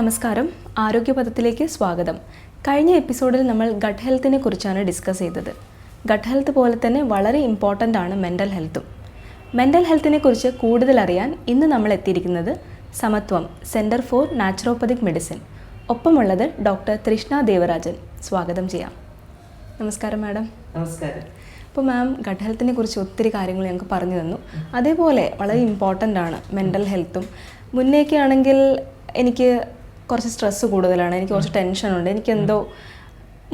നമസ്കാരം, ആരോഗ്യപഥത്തിലേക്ക് സ്വാഗതം. കഴിഞ്ഞ എപ്പിസോഡിൽ നമ്മൾ ഗട്ട് ഹെൽത്തിനെ കുറിച്ചാണ് ഡിസ്കസ് ചെയ്തത്. ഗട്ട് ഹെൽത്ത് പോലെ തന്നെ വളരെ ഇമ്പോർട്ടൻ്റ് ആണ് മെൻ്റൽ ഹെൽത്തും. മെൻ്റൽ ഹെൽത്തിനെ കുറിച്ച് കൂടുതൽ അറിയാൻ ഇന്ന് നമ്മൾ എത്തിയിരിക്കുന്നത് Samathwam centre for naturopathic medicine. ഒപ്പമുള്ളത് ഡോക്ടർ തൃഷ്ണ ദേവരാജൻ. സ്വാഗതം ചെയ്യാം. നമസ്കാരം മാഡം. നമസ്കാരം. അപ്പോൾ മാം ഗട്ട് ഹെൽത്തിനെ കുറിച്ച് ഒത്തിരി കാര്യങ്ങൾ ഞങ്ങൾക്ക് പറഞ്ഞു തന്നു. അതേപോലെ വളരെ ഇമ്പോർട്ടൻ്റ് ആണ് മെൻ്റൽ ഹെൽത്തും. മുന്നേക്ക് ആണെങ്കിൽ എനിക്ക് കുറച്ച് സ്ട്രെസ്സ് കൂടുതലാണ്, എനിക്ക് കുറച്ച് ടെൻഷനുണ്ട്, എനിക്കെന്തോ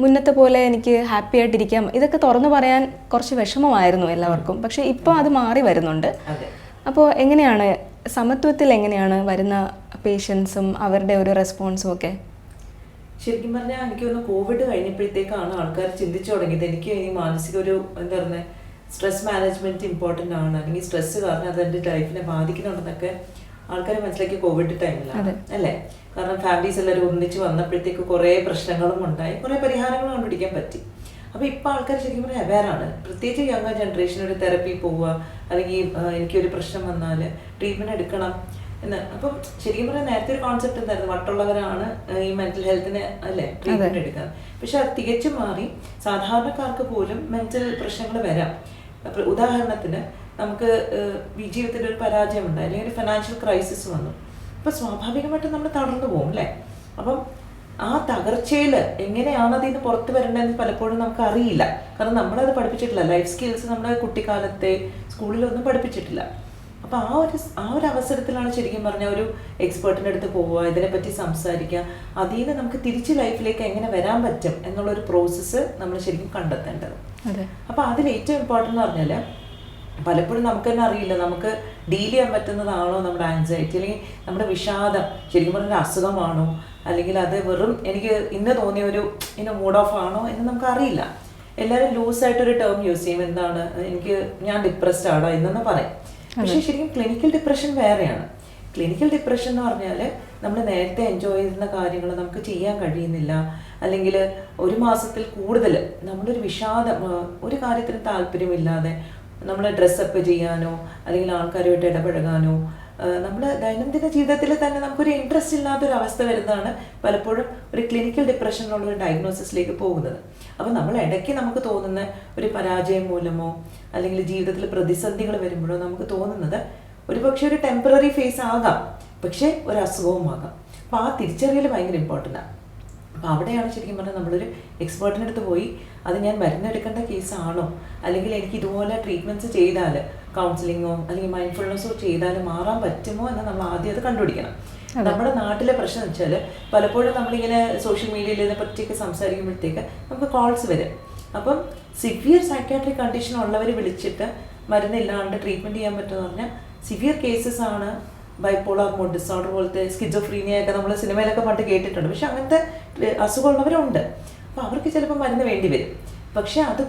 മുന്നത്തെ പോലെ എനിക്ക് ഹാപ്പി ആയിട്ടിരിക്കാം, ഇതൊക്കെ തുറന്നു പറയാൻ കുറച്ച് വിഷമമായിരുന്നു എല്ലാവർക്കും. പക്ഷേ ഇപ്പോൾ അത് മാറി വരുന്നുണ്ട്. അപ്പോൾ എങ്ങനെയാണ് സമത്വത്തിൽ എങ്ങനെയാണ് വരുന്ന പേഷ്യൻസും അവരുടെ ഒരു റെസ്പോൺസും ഒക്കെ? ശരിക്കും പറഞ്ഞാൽ എനിക്ക് തോന്നുന്നു കോവിഡ് കഴിഞ്ഞപ്പോഴത്തേക്കാണ് ആൾക്കാർ ചിന്തിച്ചു തുടങ്ങിയത് എനിക്ക് ഈ മാനസിക ഒരു എന്താ പറയുക സ്ട്രെസ് മാനേജ്മെന്റ് ഇമ്പോർട്ടൻ്റ് ആണ്, അല്ലെങ്കിൽ സ്ട്രെസ് കാരണം അത് എൻ്റെ ലൈഫിനെ ബാധിക്കുന്നുണ്ടെന്നൊക്കെ ആൾക്കാർ മനസ്സിലാക്കി കോവിഡ് ടൈമിലാണ് അല്ലേ. കാരണം ഫാമിലീസ് എല്ലാവരും ഒന്നിച്ച് വന്നപ്പോഴത്തേക്ക് കുറേ പ്രശ്നങ്ങളും ഉണ്ടായി, കുറേ പരിഹാരങ്ങളും കണ്ടുപിടിക്കാൻ പറ്റി. അപ്പോൾ ഇപ്പോൾ ആൾക്കാർ ശരിക്കും പറഞ്ഞാൽ അവെയറാണ്. പ്രത്യേകിച്ച് യങ്ങർ ജനറേഷൻ ഒരു തെറപ്പി പോവുക, അല്ലെങ്കിൽ എനിക്കൊരു പ്രശ്നം വന്നാൽ ട്രീറ്റ്മെൻറ്റ് എടുക്കണം എന്ന്. അപ്പം ശരിക്കും പറഞ്ഞാൽ നേരത്തെ ഒരു കോൺസെപ്റ്റ് എന്തായിരുന്നു, മറ്റുള്ളവരാണ് ഈ മെന്റൽ ഹെൽത്തിന് അല്ലേ ട്രീറ്റ്മെൻറ്റ് എടുക്കുന്നത്. പക്ഷെ അത് തികച്ചും മാറി സാധാരണക്കാർക്ക് പോലും മെന്റൽ പ്രശ്നങ്ങൾ വരാം. ഉദാഹരണത്തിന് നമുക്ക് ജീവിതത്തിൽ ഒരു പരാജയം ഉണ്ടായി, അല്ലെങ്കിൽ ഒരു ഫിനാൻഷ്യൽ ക്രൈസിസ് വന്നു. അപ്പോൾ സ്വാഭാവികമായിട്ടും നമ്മൾ തളർന്നു പോകും അല്ലേ. അപ്പം ആ തകർച്ചയിൽ എങ്ങനെയാണ് അതിൽ നിന്ന് പുറത്ത് വരേണ്ടതെന്ന് പലപ്പോഴും നമുക്ക് അറിയില്ല. കാരണം നമ്മളത് പഠിപ്പിച്ചിട്ടില്ല. ലൈഫ് സ്കിൽസ് നമ്മുടെ കുട്ടിക്കാലത്തെ സ്കൂളിലൊന്നും പഠിപ്പിച്ചിട്ടില്ല. അപ്പോൾ ആ ഒരു അവസരത്തിലാണ് ശരിക്കും പറഞ്ഞാൽ ഒരു എക്സ്പേർട്ടിൻ്റെ അടുത്ത് പോവുക, ഇതിനെപ്പറ്റി സംസാരിക്കുക, അതിൽ നിന്ന് നമുക്ക് തിരിച്ച് ലൈഫിലേക്ക് എങ്ങനെ വരാൻ പറ്റും എന്നുള്ളൊരു പ്രോസസ്സ് നമ്മൾ ശരിക്കും കണ്ടെത്തേണ്ടത്. അപ്പോൾ അതിൽ ഏറ്റവും ഇമ്പോർട്ടൻ്റ് എന്ന് പറഞ്ഞാൽ പലപ്പോഴും നമുക്ക് തന്നെ അറിയില്ല നമുക്ക് ഡീൽ ചെയ്യാൻ പറ്റുന്നതാണോ നമ്മുടെ ആൻസൈറ്റി, അല്ലെങ്കിൽ നമ്മുടെ വിഷാദം ശരിക്കും പറഞ്ഞൊരു അസുഖമാണോ, അല്ലെങ്കിൽ അത് വെറും എനിക്ക് ഇന്ന് തോന്നിയ ഒരു മൂഡ് ഓഫ് ആണോ എന്ന് നമുക്ക് അറിയില്ല. എല്ലാവരും ലൂസായിട്ടൊരു ടേം യൂസ് ചെയ്യും, എന്താണ് ഞാൻ ഡിപ്രസ്ഡ് ആണോ എന്നൊന്ന് പറയും. പക്ഷേ ശരിക്കും ക്ലിനിക്കൽ ഡിപ്രഷൻ വേറെയാണ്. ക്ലിനിക്കൽ ഡിപ്രഷൻ എന്ന് പറഞ്ഞാൽ നമ്മൾ നേരത്തെ എൻജോയ് ചെയ്യുന്ന കാര്യങ്ങൾ നമുക്ക് ചെയ്യാൻ കഴിയുന്നില്ല, അല്ലെങ്കിൽ ഒരു മാസത്തിൽ കൂടുതൽ നമ്മളൊരു വിഷാദം, ഒരു കാര്യത്തിന് താല്പര്യമില്ലാതെ നമ്മൾ ഡ്രസ്സപ്പ് ചെയ്യാനോ അല്ലെങ്കിൽ ആൾക്കാരുമായിട്ട് ഇടപഴകാനോ, നമ്മൾ ദൈനംദിന ജീവിതത്തിൽ തന്നെ നമുക്കൊരു ഇൻട്രസ്റ്റ് ഇല്ലാത്തൊരവസ്ഥ വരുന്നതാണ് പലപ്പോഴും ഒരു ക്ലിനിക്കൽ ഡിപ്രഷനിലുള്ള ഒരു ഡയഗ്നോസിസിലേക്ക് പോകുന്നത്. അപ്പോൾ നമ്മൾ ഇടയ്ക്ക് നമുക്ക് തോന്നുന്ന ഒരു പരാജയം മൂലമോ അല്ലെങ്കിൽ ജീവിതത്തിൽ പ്രതിസന്ധികൾ വരുമ്പോഴോ നമുക്ക് തോന്നുന്നത് ഒരു പക്ഷേ ഒരു ടെമ്പററി ഫേസ് ആകാം, പക്ഷേ ഒരു അസുഖവുമാകാം. അപ്പോൾ ആ തിരിച്ചറിയൽ ഭയങ്കര ഇമ്പോർട്ടൻ്റാണ്. അപ്പോൾ അവിടെയാണ് ശരിക്കും പറഞ്ഞാൽ നമ്മളൊരു എക്സ്പേർട്ടിൻ്റെ അടുത്ത് പോയി അത് ഞാൻ മരുന്നെടുക്കേണ്ട കേസാണോ, അല്ലെങ്കിൽ എനിക്ക് ഇതുപോലെ ട്രീറ്റ്മെൻറ്റ്സ് ചെയ്താൽ കൗൺസിലിങ്ങോ അല്ലെങ്കിൽ മൈൻഡ്ഫുൾനെസ്സോ ചെയ്താൽ മാറാൻ പറ്റുമോ എന്ന് നമ്മൾ ആദ്യം അത് കണ്ടുപിടിക്കണം. നമ്മുടെ നാട്ടിലെ പ്രശ്നം എന്ന് വെച്ചാൽ പലപ്പോഴും നമ്മളിങ്ങനെ സോഷ്യൽ മീഡിയയിൽ ഇതിനെ പറ്റിയൊക്കെ സംസാരിക്കുമ്പോഴത്തേക്ക് നമുക്ക് കോൾസ് വരും. അപ്പം സിവിയർ സൈക്കാട്രിക് കണ്ടീഷൻ ഉള്ളവർ വിളിച്ചിട്ട് മരുന്നില്ലാണ്ട് ട്രീറ്റ്മെൻറ്റ് ചെയ്യാൻ പറ്റുമെന്ന് പറഞ്ഞാൽ സിവിയർ കേസസ് ആണ്. ബൈപ്പോളാർ മൂഡ് ഡിസോർഡർ പോലത്തെ സ്കിസോഫ്രീനിയൊക്കെ നമ്മൾ സിനിമയിലൊക്കെ പണ്ട് കേട്ടിട്ടുണ്ട്. പക്ഷെ അങ്ങനത്തെ അസുഖമുള്ളവരുണ്ട്. അപ്പോൾ അവർക്ക് ചിലപ്പോൾ മരുന്ന് വേണ്ടി വരും. പക്ഷെ അതിൻ്റെ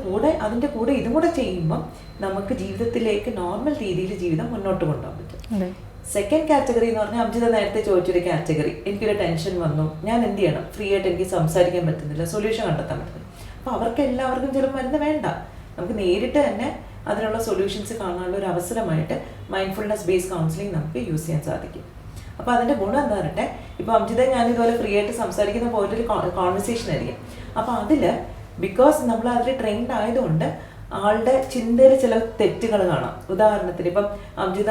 കൂടെ ഇതും കൂടെ ചെയ്യുമ്പം നമുക്ക് ജീവിതത്തിലേക്ക് നോർമൽ രീതിയിൽ ജീവിതം മുന്നോട്ട് കൊണ്ടുപോകാൻ പറ്റും. സെക്കൻഡ് കാറ്റഗറി എന്ന് പറഞ്ഞാൽ അംജിത നേരത്തെ ചോദിച്ചൊരു കാറ്റഗറി, എനിക്കൊരു ടെൻഷൻ വന്നു, ഞാൻ എന്ത് ചെയ്യണം, ഫ്രീ ആയിട്ട് എനിക്ക് സംസാരിക്കാൻ പറ്റുന്നില്ല, സൊല്യൂഷൻ കണ്ടെത്താൻ പറ്റുന്നില്ല. അപ്പോൾ അവർക്ക് എല്ലാവർക്കും ചില മരുന്ന് വേണ്ട. നമുക്ക് നേരിട്ട് തന്നെ അതിനുള്ള സൊല്യൂഷൻസ് കാണാനുള്ള ഒരു അവസരമായിട്ട് മൈൻഡ്ഫുൾനെസ് ബേസ്ഡ് കൗൺസിലിംഗ് നമുക്ക് യൂസ് ചെയ്യാൻ സാധിക്കും. അപ്പോൾ അതിൻ്റെ ഗുണം എന്താ പറയട്ടെ, ഇപ്പോൾ അംജിത ഞാനിതുപോലെ ഫ്രീ ആയിട്ട് സംസാരിക്കുന്ന പോലൊരു കോൺവെർസേഷൻ ആയിരിക്കും. അപ്പോൾ അതിൽ ബിക്കോസ് നമ്മൾ അതിൽ ട്രെയിൻഡ് ആയതുകൊണ്ട് ആളുടെ ചിന്തയിൽ ചില തെറ്റുകൾ കാണാം. ഉദാഹരണത്തിന് ഇപ്പം അംജിത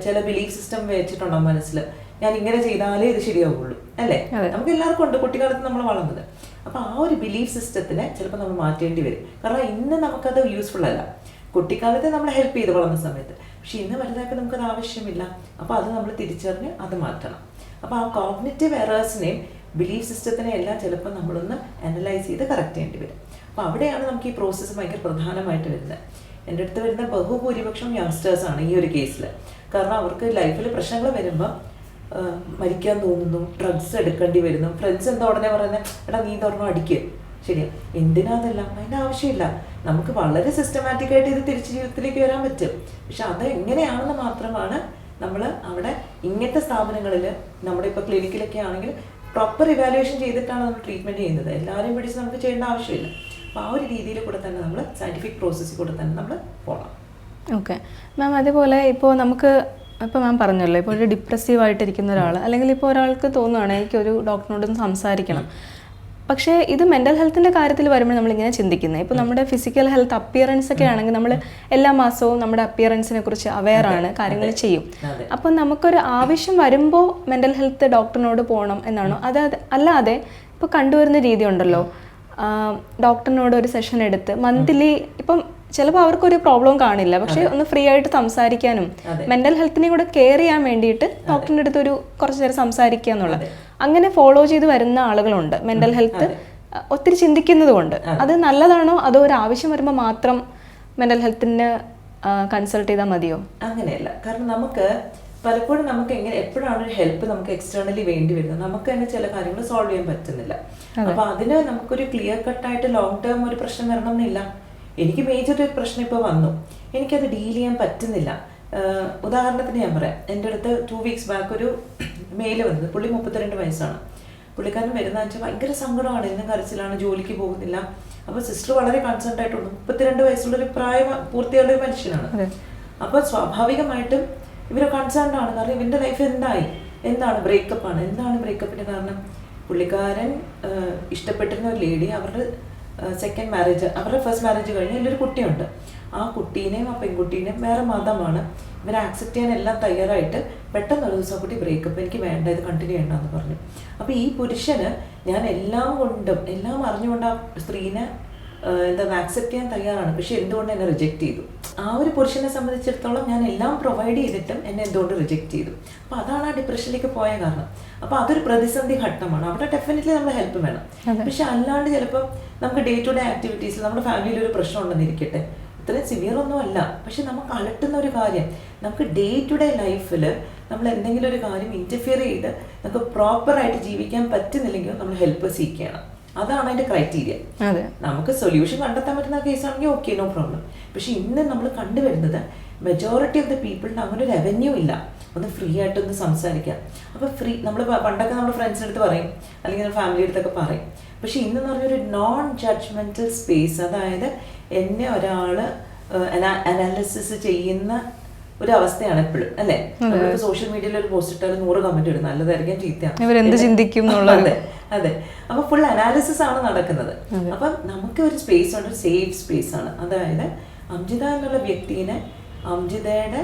ചില ബിലീഫ് സിസ്റ്റം വെച്ചിട്ടുണ്ടോ മനസ്സിൽ, ഞാൻ ഇങ്ങനെ ചെയ്താലേ ഇത് ശരിയാവുള്ളൂ അല്ലേ. നമുക്ക് എല്ലാവർക്കും ഉണ്ട്, കുട്ടിക്കാലത്ത് നമ്മൾ വളർന്നത്. അപ്പോൾ ആ ഒരു ബിലീഫ് സിസ്റ്റത്തിനെ ചിലപ്പോൾ നമ്മൾ മാറ്റേണ്ടി വരും. കാരണം ഇന്ന് നമുക്കത് യൂസ്ഫുൾ അല്ല. കുട്ടിക്കാലത്ത് നമ്മൾ ഹെൽപ്പ് ചെയ്ത് വളർന്ന സമയത്ത്, പക്ഷെ ഇന്ന് വലുതായിട്ട് നമുക്കത് ആവശ്യമില്ല. അപ്പോൾ അത് നമ്മൾ തിരിച്ചറിഞ്ഞ് അത് മാറ്റണം. അപ്പോൾ ആ കോഗ്നിറ്റീവ് എറേഴ്സിനെയും ബിലീഫ് സിസ്റ്റത്തിനെ എല്ലാം ചിലപ്പോൾ നമ്മളൊന്ന് അനലൈസ് ചെയ്ത് കറക്റ്റ് ചെയ്യേണ്ടി വരും. അപ്പോൾ അവിടെയാണ് നമുക്ക് ഈ പ്രോസസ്സ് ഭയങ്കര പ്രധാനമായിട്ട് വരുന്നത്. എൻ്റെ അടുത്ത് വരുന്ന ബഹുഭൂരിപക്ഷം യങ്സ്റ്റേഴ്സാണ് ഈ ഒരു കേസിൽ. കാരണം അവർക്ക് ലൈഫിൽ പ്രശ്നങ്ങൾ വരുമ്പോൾ മരിക്കാൻ തോന്നുന്നു, ഡ്രഗ്സ് എടുക്കേണ്ടി വരുന്നു. ഫ്രണ്ട്സ് എന്താ ഉടനെ പറയുന്നത്, എടാ നീ തുറന്നു അടിക്കുക, ശരിയാ, എന്തിനാന്നല്ല, അതിൻ്റെ ആവശ്യമില്ല. നമുക്ക് വളരെ സിസ്റ്റമാറ്റിക് ആയിട്ട് ഇത് തിരിച്ച് ജീവിതത്തിലേക്ക് വരാൻ പറ്റും. പക്ഷെ അത് എങ്ങനെയാണെന്ന് മാത്രമാണ് നമ്മൾ അവിടെ ഇങ്ങനത്തെ സ്ഥാപനങ്ങളിൽ, നമ്മുടെ ഇപ്പോൾ ക്ലിനിക്കിലൊക്കെ ആണെങ്കിൽ പ്രോപ്പർ ഇവാലുവേഷൻ ചെയ്തിട്ടാണ് നമ്മൾ ട്രീറ്റ്മെൻറ്റ് ചെയ്യുന്നത്. എല്ലാവരെയും പിടിച്ച് നമുക്ക് ചെയ്യേണ്ട ആവശ്യമില്ല. അപ്പോൾ ആ ഒരു രീതിയിൽ കൂടെ തന്നെ നമ്മൾ സയൻറ്റിഫിക് പ്രോസസ്സിൽ കൂടെ തന്നെ നമ്മൾ പോകണം. ഓക്കെ മാം, അതേപോലെ ഇപ്പോൾ നമുക്ക് അപ്പോൾ മാം പറഞ്ഞല്ലോ, ഇപ്പോൾ ഒരു ഡിപ്രസീവായിട്ടിരിക്കുന്ന ഒരാൾ, അല്ലെങ്കിൽ ഇപ്പോൾ ഒരാൾക്ക് തോന്നുകയാണ് എനിക്കൊരു ഡോക്ടറിനോടൊന്ന് സംസാരിക്കണം, പക്ഷേ ഇത് മെൻ്റൽ ഹെൽത്തിൻ്റെ കാര്യത്തിൽ വരുമ്പോൾ നമ്മളിങ്ങനെ ചിന്തിക്കുന്നത്, ഇപ്പോൾ നമ്മുടെ ഫിസിക്കൽ ഹെൽത്ത് അപ്പിയറൻസ് ഒക്കെ ആണെങ്കിൽ നമ്മൾ എല്ലാ മാസവും നമ്മുടെ അപ്പിയറൻസിനെ കുറിച്ച് അവെയറാണ്, കാര്യങ്ങൾ ചെയ്യും. അപ്പം നമുക്കൊരു ആവശ്യം വരുമ്പോൾ മെൻ്റൽ ഹെൽത്ത് ഡോക്ടറിനോട് പോകണം എന്നാണോ? അല്ലാതെ ഇപ്പോൾ കണ്ടുവരുന്ന രീതി ഉണ്ടല്ലോ, ഡോക്ടറിനോട് ഒരു സെഷൻ എടുത്ത് മന്ത്ലി, ഇപ്പം ചിലപ്പോൾ അവർക്കൊരു പ്രോബ്ലം കാണില്ല, പക്ഷേ ഒന്ന് ഫ്രീ ആയിട്ട് സംസാരിക്കാനും മെൻ്റൽ ഹെൽത്തിനെയും കൂടെ കെയർ ചെയ്യാൻ വേണ്ടിയിട്ട് ഡോക്ടറിൻ്റെ അടുത്ത് ഒരു കുറച്ച് നേരം സംസാരിക്കുക എന്നുള്ളത്, അങ്ങനെ ഫോളോ ചെയ്ത് വരുന്ന ആളുകളുണ്ട്. മെൻ്റൽ ഹെൽത്ത് ഒത്തിരി ചിന്തിക്കുന്നതുകൊണ്ട് അത് നല്ലതാണോ, അതോ ഒരു ആവശ്യം വരുമ്പോൾ മാത്രം മെൻ്റൽ ഹെൽത്തിന് കൺസൾട്ട് ചെയ്താൽ മതിയോ? അങ്ങനെയല്ല. കാരണം നമുക്ക് പലപ്പോഴും നമുക്ക് എപ്പോഴാണ് ഒരു ഹെൽപ്പ് നമുക്ക് എക്സ്റ്റേണലി വേണ്ടി വരുന്നത്, നമുക്ക് തന്നെ ചില കാര്യങ്ങൾ സോൾവ് ചെയ്യാൻ പറ്റുന്നില്ല. അപ്പൊ അതിന് നമുക്കൊരു ക്ലിയർ കട്ടായിട്ട് ലോങ് ടേം ഒരു പ്രശ്നം വരണം എന്നില്ല. എനിക്ക് മേജർ ഒരു പ്രശ്നം ഇപ്പോൾ വന്നു, എനിക്കത് ഡീൽ ചെയ്യാൻ പറ്റുന്നില്ല. ഉദാഹരണത്തിന് ഞാൻ പറയാം, എൻ്റെ അടുത്ത് 2 weeks ബാക്ക് ഒരു മെയിൽ വന്നത്. പുള്ളി 32 വയസ്സാണ്. പുള്ളിക്കാരൻ വരുന്നതെന്ന് വെച്ചാൽ ഭയങ്കര സങ്കടമാണ്, ഇന്നും കരച്ചിലാണ്, ജോലിക്ക് പോകുന്നില്ല. അപ്പോൾ സിസ്റ്റർ വളരെ കൺസേൺഡ് ആയിട്ടുണ്ട്. 32 വയസ്സുള്ളൊരു പൂർത്തിയുള്ള ഒരു മനുഷ്യനാണ്. അപ്പോൾ സ്വാഭാവികമായിട്ടും ഇവർ കൺസേൺഡ് ആണ്. കാരണം ഇവൻ്റെ ലൈഫ് എന്താണ് ബ്രേക്കപ്പാണ്. എന്താണ് ബ്രേക്കപ്പിൻ്റെ കാരണം? പുള്ളിക്കാരൻ ഇഷ്ടപ്പെട്ടിരുന്ന ഒരു ലേഡി, അവരുടെ സെക്കൻഡ് മാരേജ്, അവരുടെ ഫസ്റ്റ് മാരേജ് കഴിഞ്ഞ് അതിലൊരു കുട്ടിയുണ്ട്. ആ കുട്ടീനെയും ആ പെൺകുട്ടീനെയും വേറെ മതമാണ്, ഇവരെ ആക്സെപ്റ്റ് ചെയ്യാൻ എല്ലാം തയ്യാറായിട്ട് പെട്ടെന്ന് ഒരു ദിവസം കുട്ടി ബ്രേക്കപ്പ്, എനിക്ക് വേണ്ട, ഇത് കണ്ടിന്യൂ ചെയ്യണമെന്ന് പറഞ്ഞു. അപ്പോൾ ഈ പുരുഷന് ഞാൻ എല്ലാം കൊണ്ടും എല്ലാം അറിഞ്ഞുകൊണ്ട് ആ സ്ത്രീനെ ആക്സെപ്റ്റ് ചെയ്യാൻ തയ്യാറാണ്, പക്ഷെ എന്തുകൊണ്ട് എന്നെ റിജക്റ്റ് ചെയ്തു? ആ ഒരു പുരുഷനെ സംബന്ധിച്ചിടത്തോളം ഞാൻ എല്ലാം പ്രൊവൈഡ് ചെയ്തിട്ടും എന്നെ എന്തുകൊണ്ട് റിജക്റ്റ് ചെയ്തു? അപ്പോൾ അതാണ് ആ ഡിപ്രഷനിലേക്ക് പോയ കാരണം. അപ്പോൾ അതൊരു പ്രതിസന്ധി ഘട്ടമാണ്. അവിടെ ഡെഫിനറ്റ്ലി നമ്മൾ ഹെൽപ്പ് വേണം. പക്ഷെ അല്ലാണ്ട് ചിലപ്പോൾ നമുക്ക് ഡേ ടു ഡേ ആക്ടിവിറ്റീസിൽ നമ്മുടെ ഫാമിലിയിൽ ഒരു പ്രശ്നം ഉണ്ടെന്നിരിക്കട്ടെ, ഇത്രയും സിവിയർ ഒന്നും അല്ല, പക്ഷെ നമുക്ക് അലട്ടുന്ന ഒരു കാര്യം, നമുക്ക് ഡേ ടു ഡേ ലൈഫിൽ നമ്മൾ എന്തെങ്കിലും ഒരു കാര്യം ഇൻ്റർഫിയർ ചെയ്ത് നമുക്ക് പ്രോപ്പറായിട്ട് ജീവിക്കാൻ പറ്റുന്നില്ലെങ്കിൽ നമ്മൾ ഹെൽപ്പ് സീക്ക് ചെയ്യണം. അതാണ് അതിന്റെ ക്രൈറ്റീരിയ. നമുക്ക് സൊല്യൂഷൻ കണ്ടെത്താൻ പറ്റുന്ന കേസാണെങ്കിൽ ഓക്കെ, നോ പ്രോബ്ലം. പക്ഷെ ഇന്ന് നമ്മൾ കണ്ടുവരുന്നത് മെജോറിറ്റി ഓഫ് ദ പീപ്പിളിന് അങ്ങനെ ഒരു റവന്യൂ ഇല്ല ഒന്ന് ഫ്രീ ആയിട്ടൊന്ന് സംസാരിക്കാം. അപ്പോൾ നമ്മൾ പണ്ടൊക്കെ നമ്മുടെ ഫ്രണ്ട്സിൻ്റെ അടുത്ത് പറയും, അല്ലെങ്കിൽ ഫാമിലി അടുത്തൊക്കെ പറയും. പക്ഷെ ഇന്നെന്ന് പറഞ്ഞൊരു നോൺ ജഡ്ജ്മെന്റൽ സ്പേസ്, അതായത് എന്നെ ഒരാൾ അനാലിസിസ് ചെയ്യുന്ന ഒരു അവസ്ഥയാണ് എപ്പോഴും, അല്ലേ? നമ്മളിപ്പോൾ സോഷ്യൽ മീഡിയയിൽ ഒരു പോസ്റ്റ് ഇട്ടാൽ 100 കമന്റ് ഇടും, നല്ലതായിരിക്കും ചീത്തയാണ്. അതെ. അപ്പൊ ഫുൾ അനാലിസിസ് ആണ് നടക്കുന്നത്. അപ്പം നമുക്ക് ഒരു സ്പേസ് ആണ്, ഒരു സേഫ് സ്പേസ് ആണ്. അതായത് അംജിത എന്നുള്ള വ്യക്തിനെ അംജിതയുടെ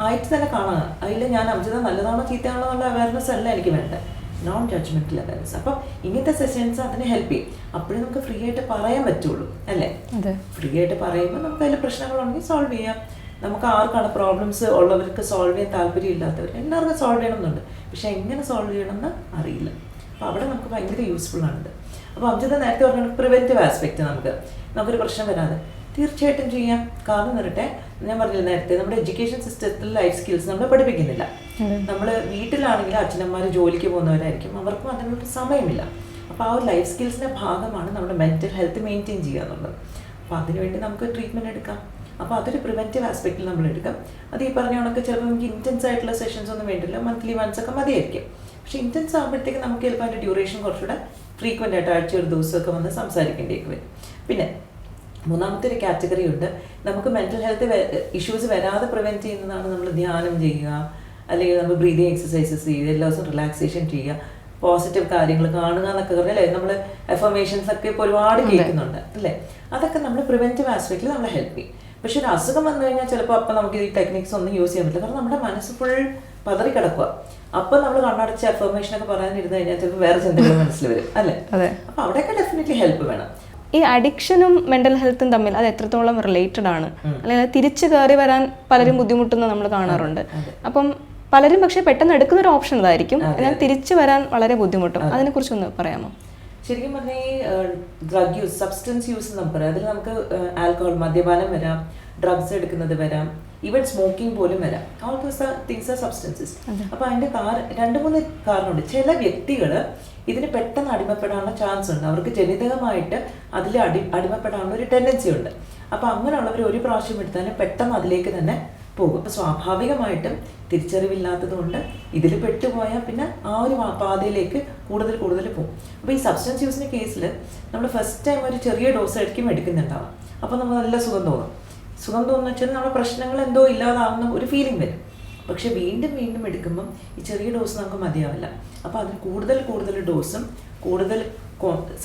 ആയിട്ട് തന്നെ കാണുക. അതിൽ ഞാൻ അംജിത നല്ലതാണോ ചീത്തയാണോ എന്നുള്ള അവയർനെസ് അല്ല എനിക്ക് വേണ്ടത്, നോൺ ജഡ്ജ്മെന്റൽ അവയർനെസ്. അപ്പം ഇങ്ങനത്തെ സെഷൻസ് അതിനെ ഹെൽപ്പ് ചെയ്യും. അപ്പോഴും നമുക്ക് ഫ്രീ ആയിട്ട് പറയാൻ പറ്റുള്ളൂ, അല്ലേ? ഫ്രീ ആയിട്ട് പറയുമ്പോൾ നമുക്ക് അതിൽ പ്രശ്നങ്ങളുണ്ടെങ്കിൽ സോൾവ് ചെയ്യാം. നമുക്ക് ആർക്കാണ് പ്രോബ്ലംസ് ഉള്ളവർക്ക് സോൾവ് ചെയ്യാൻ താല്പര്യം ഇല്ലാത്തവർ എല്ലാവർക്കും സോൾവ് ചെയ്യണമെന്നുണ്ട്, പക്ഷെ എങ്ങനെ സോൾവ് ചെയ്യണമെന്ന് അറിയില്ല. അപ്പോൾ അവിടെ നമുക്ക് ഭയങ്കര യൂസ്ഫുൾ ആണിത്. അപ്പോൾ അംജിത നേരത്തെ പറഞ്ഞ പ്രിവെൻറ്റീവ് ആസ്പെക്റ്റ് നമുക്കൊരു പ്രശ്നം വരാതെ തീർച്ചയായിട്ടും ചെയ്യാം. കാരണം വരട്ടെ, ഞാൻ പറഞ്ഞില്ല നേരത്തെ, നമ്മുടെ എഡ്യൂക്കേഷൻ സിസ്റ്റത്തിൽ ലൈഫ് സ്കിൽസ് നമ്മൾ പഠിപ്പിക്കുന്നില്ല. നമ്മൾ വീട്ടിലാണെങ്കിൽ അച്ഛനമ്മമാർ ജോലിക്ക് പോകുന്നവരായിരിക്കും, അവർക്കും അതിനുള്ള സമയമില്ല. അപ്പോൾ ആ ഒരു ലൈഫ് സ്കിൽസിൻ്റെ ഭാഗമാണ് നമ്മുടെ മെൻറ്റൽ ഹെൽത്ത് മെയിൻറ്റെയിൻ ചെയ്യുക എന്നുള്ളത്. അപ്പോൾ അതിനുവേണ്ടി നമുക്ക് ട്രീറ്റ്മെൻറ്റ് എടുക്കാം. അപ്പോൾ അതൊരു പ്രിവെൻറ്റീവ് ആസ്പെക്റ്റിൽ നമ്മൾ എടുക്കാം. അത് ഈ പറഞ്ഞ കണക്ക് ചിലപ്പോൾ നമുക്ക് ഇൻറ്റൻസ് ആയിട്ടുള്ള സെഷൻസ് ഒന്നും വേണ്ടില്ല, മന്ത്ലി വൺസ് ഒക്കെ മതിയായിരിക്കും. പക്ഷെ ഇൻറ്റൻസ് ആകുമ്പോഴത്തേക്ക് നമുക്ക് ചിലപ്പോൾ അതിൻ്റെ ഡ്യൂറേഷൻ കുറച്ചുകൂടെ ഫ്രീക്വൻ്റ് ആയിട്ട് ആഴ്ച ഒരു ദിവസമൊക്കെ വന്ന് സംസാരിക്കേണ്ടിയൊക്കെ വരും. പിന്നെ മൂന്നാമത്തെ ഒരു കാറ്റഗറി ഉണ്ട്, നമുക്ക് മെൻ്റൽ ഹെൽത്ത് ഇഷ്യൂസ് വരാതെ പ്രിവെൻറ്റ് ചെയ്യുന്നതാണ് നമ്മൾ ധ്യാനം ചെയ്യുക, അല്ലെങ്കിൽ നമ്മൾ ബ്രീതിങ് എക്സസൈസസ് ചെയ്യുക, എല്ലാ ദിവസവും റിലാക്സേഷൻ ചെയ്യുക, പോസിറ്റീവ് കാര്യങ്ങൾ കാണുക എന്നൊക്കെ പറഞ്ഞല്ലേ, നമ്മൾ അഫർമേഷൻസ് ഒക്കെ ഇപ്പോൾ ഒരുപാട് കേൾക്കുന്നുണ്ട്, അല്ലേ? അതൊക്കെ നമ്മൾ പ്രിവെൻറ്റീവ് ആസ്പെക്റ്റിൽ നമ്മളെ ഹെൽപ്പ് ചെയ്യും. പക്ഷെ ഒരു അസുഖം വന്നു കഴിഞ്ഞാൽ ചിലപ്പോൾ അപ്പം നമുക്ക് ഈ ടെക്നിക്സ് ഒന്നും യൂസ് ചെയ്യാൻ പറ്റില്ല. കാരണം നമ്മുടെ മനസ്സ് ഫുൾ പതറി കിടക്കുക. അപ്പം നമ്മൾ കണ്ണടച്ച് അഫർമേഷൻ ഒക്കെ പറയാനിരുന്ന് കഴിഞ്ഞാൽ ചിലപ്പോൾ വേറെ ചിന്തകൾ മനസ്സിൽ വരും, അല്ലേ? അപ്പം അവിടെയൊക്കെ ഡെഫിനറ്റ്ലി ഹെൽപ്പ് വേണം. ഈ അഡിക്ഷനും മെന്റൽ ഹെൽത്തും തമ്മിൽ അത് എത്രത്തോളം റിലേറ്റഡ് ആണ്, അല്ലെങ്കിൽ തിരിച്ചു കയറി വരാൻ പലരും ബുദ്ധിമുട്ടുന്ന നമ്മൾ കാണാറുണ്ട്. അപ്പം പലരും പക്ഷെ പെട്ടെന്ന് എടുക്കുന്ന ഒരു ഓപ്ഷൻ ഇതായിരിക്കും, എന്നാൽ തിരിച്ചു വരാൻ വളരെ ബുദ്ധിമുട്ടും. അതിനെക്കുറിച്ചൊന്ന് പറയാമോ? ശരിക്കും പറഞ്ഞാൽ ഈ ഡ്രഗ് യൂസ്, സബ്സ്റ്റൻസ് യൂസ് എന്ന് നമുക്ക് പറയാം. അതിൽ നമുക്ക് ആൽക്കഹോൾ, മദ്യപാനം വരാം, ഡ്രഗ്സ് എടുക്കുന്നത് വരാം, ഈവൻ സ്മോക്കിംഗ് പോലും വരാം. All those things are substances. അപ്പോൾ അതിൻ്റെ 2-3 കാരണമുണ്ട്. ചില വ്യക്തികൾ ഇതിന് പെട്ടെന്ന് അടിമപ്പെടാനുള്ള ചാൻസ് ഉണ്ട്. അവർക്ക് ജനിതകമായിട്ട് അതിൽ അടിമപ്പെടാനുള്ള ഒരു ടെൻഡൻസി ഉണ്ട്. അപ്പോൾ അങ്ങനെയുള്ളവർ ഒരു പ്രാവശ്യം എടുത്താലും പെട്ടെന്ന് അതിലേക്ക് തന്നെ പോകും. അപ്പോൾ സ്വാഭാവികമായിട്ടും തിരിച്ചറിവില്ലാത്തത് കൊണ്ട് ഇതിൽ പെട്ടുപോയാൽ പിന്നെ ആ ഒരു പാതയിലേക്ക് കൂടുതൽ പോകും. അപ്പോൾ ഈ സബ്സ്റ്റൻസ് യൂസിൻ്റെ കേസിൽ നമ്മൾ ഫസ്റ്റ് ടൈം ഒരു ചെറിയ ഡോസ് ആയിരിക്കും എടുക്കുന്നുണ്ടാവും. അപ്പോൾ നമുക്ക് നല്ല സുഖം തോന്നും വെച്ചാൽ നമ്മുടെ പ്രശ്നങ്ങൾ എന്തോ ഇല്ലാതാവുന്ന ഒരു ഫീലിംഗ് വരും. പക്ഷെ വീണ്ടും വീണ്ടും എടുക്കുമ്പം ഈ ചെറിയ ഡോസ് നമുക്ക് മതിയാവില്ല. അപ്പോൾ അതിന് കൂടുതൽ ഡോസും കൂടുതൽ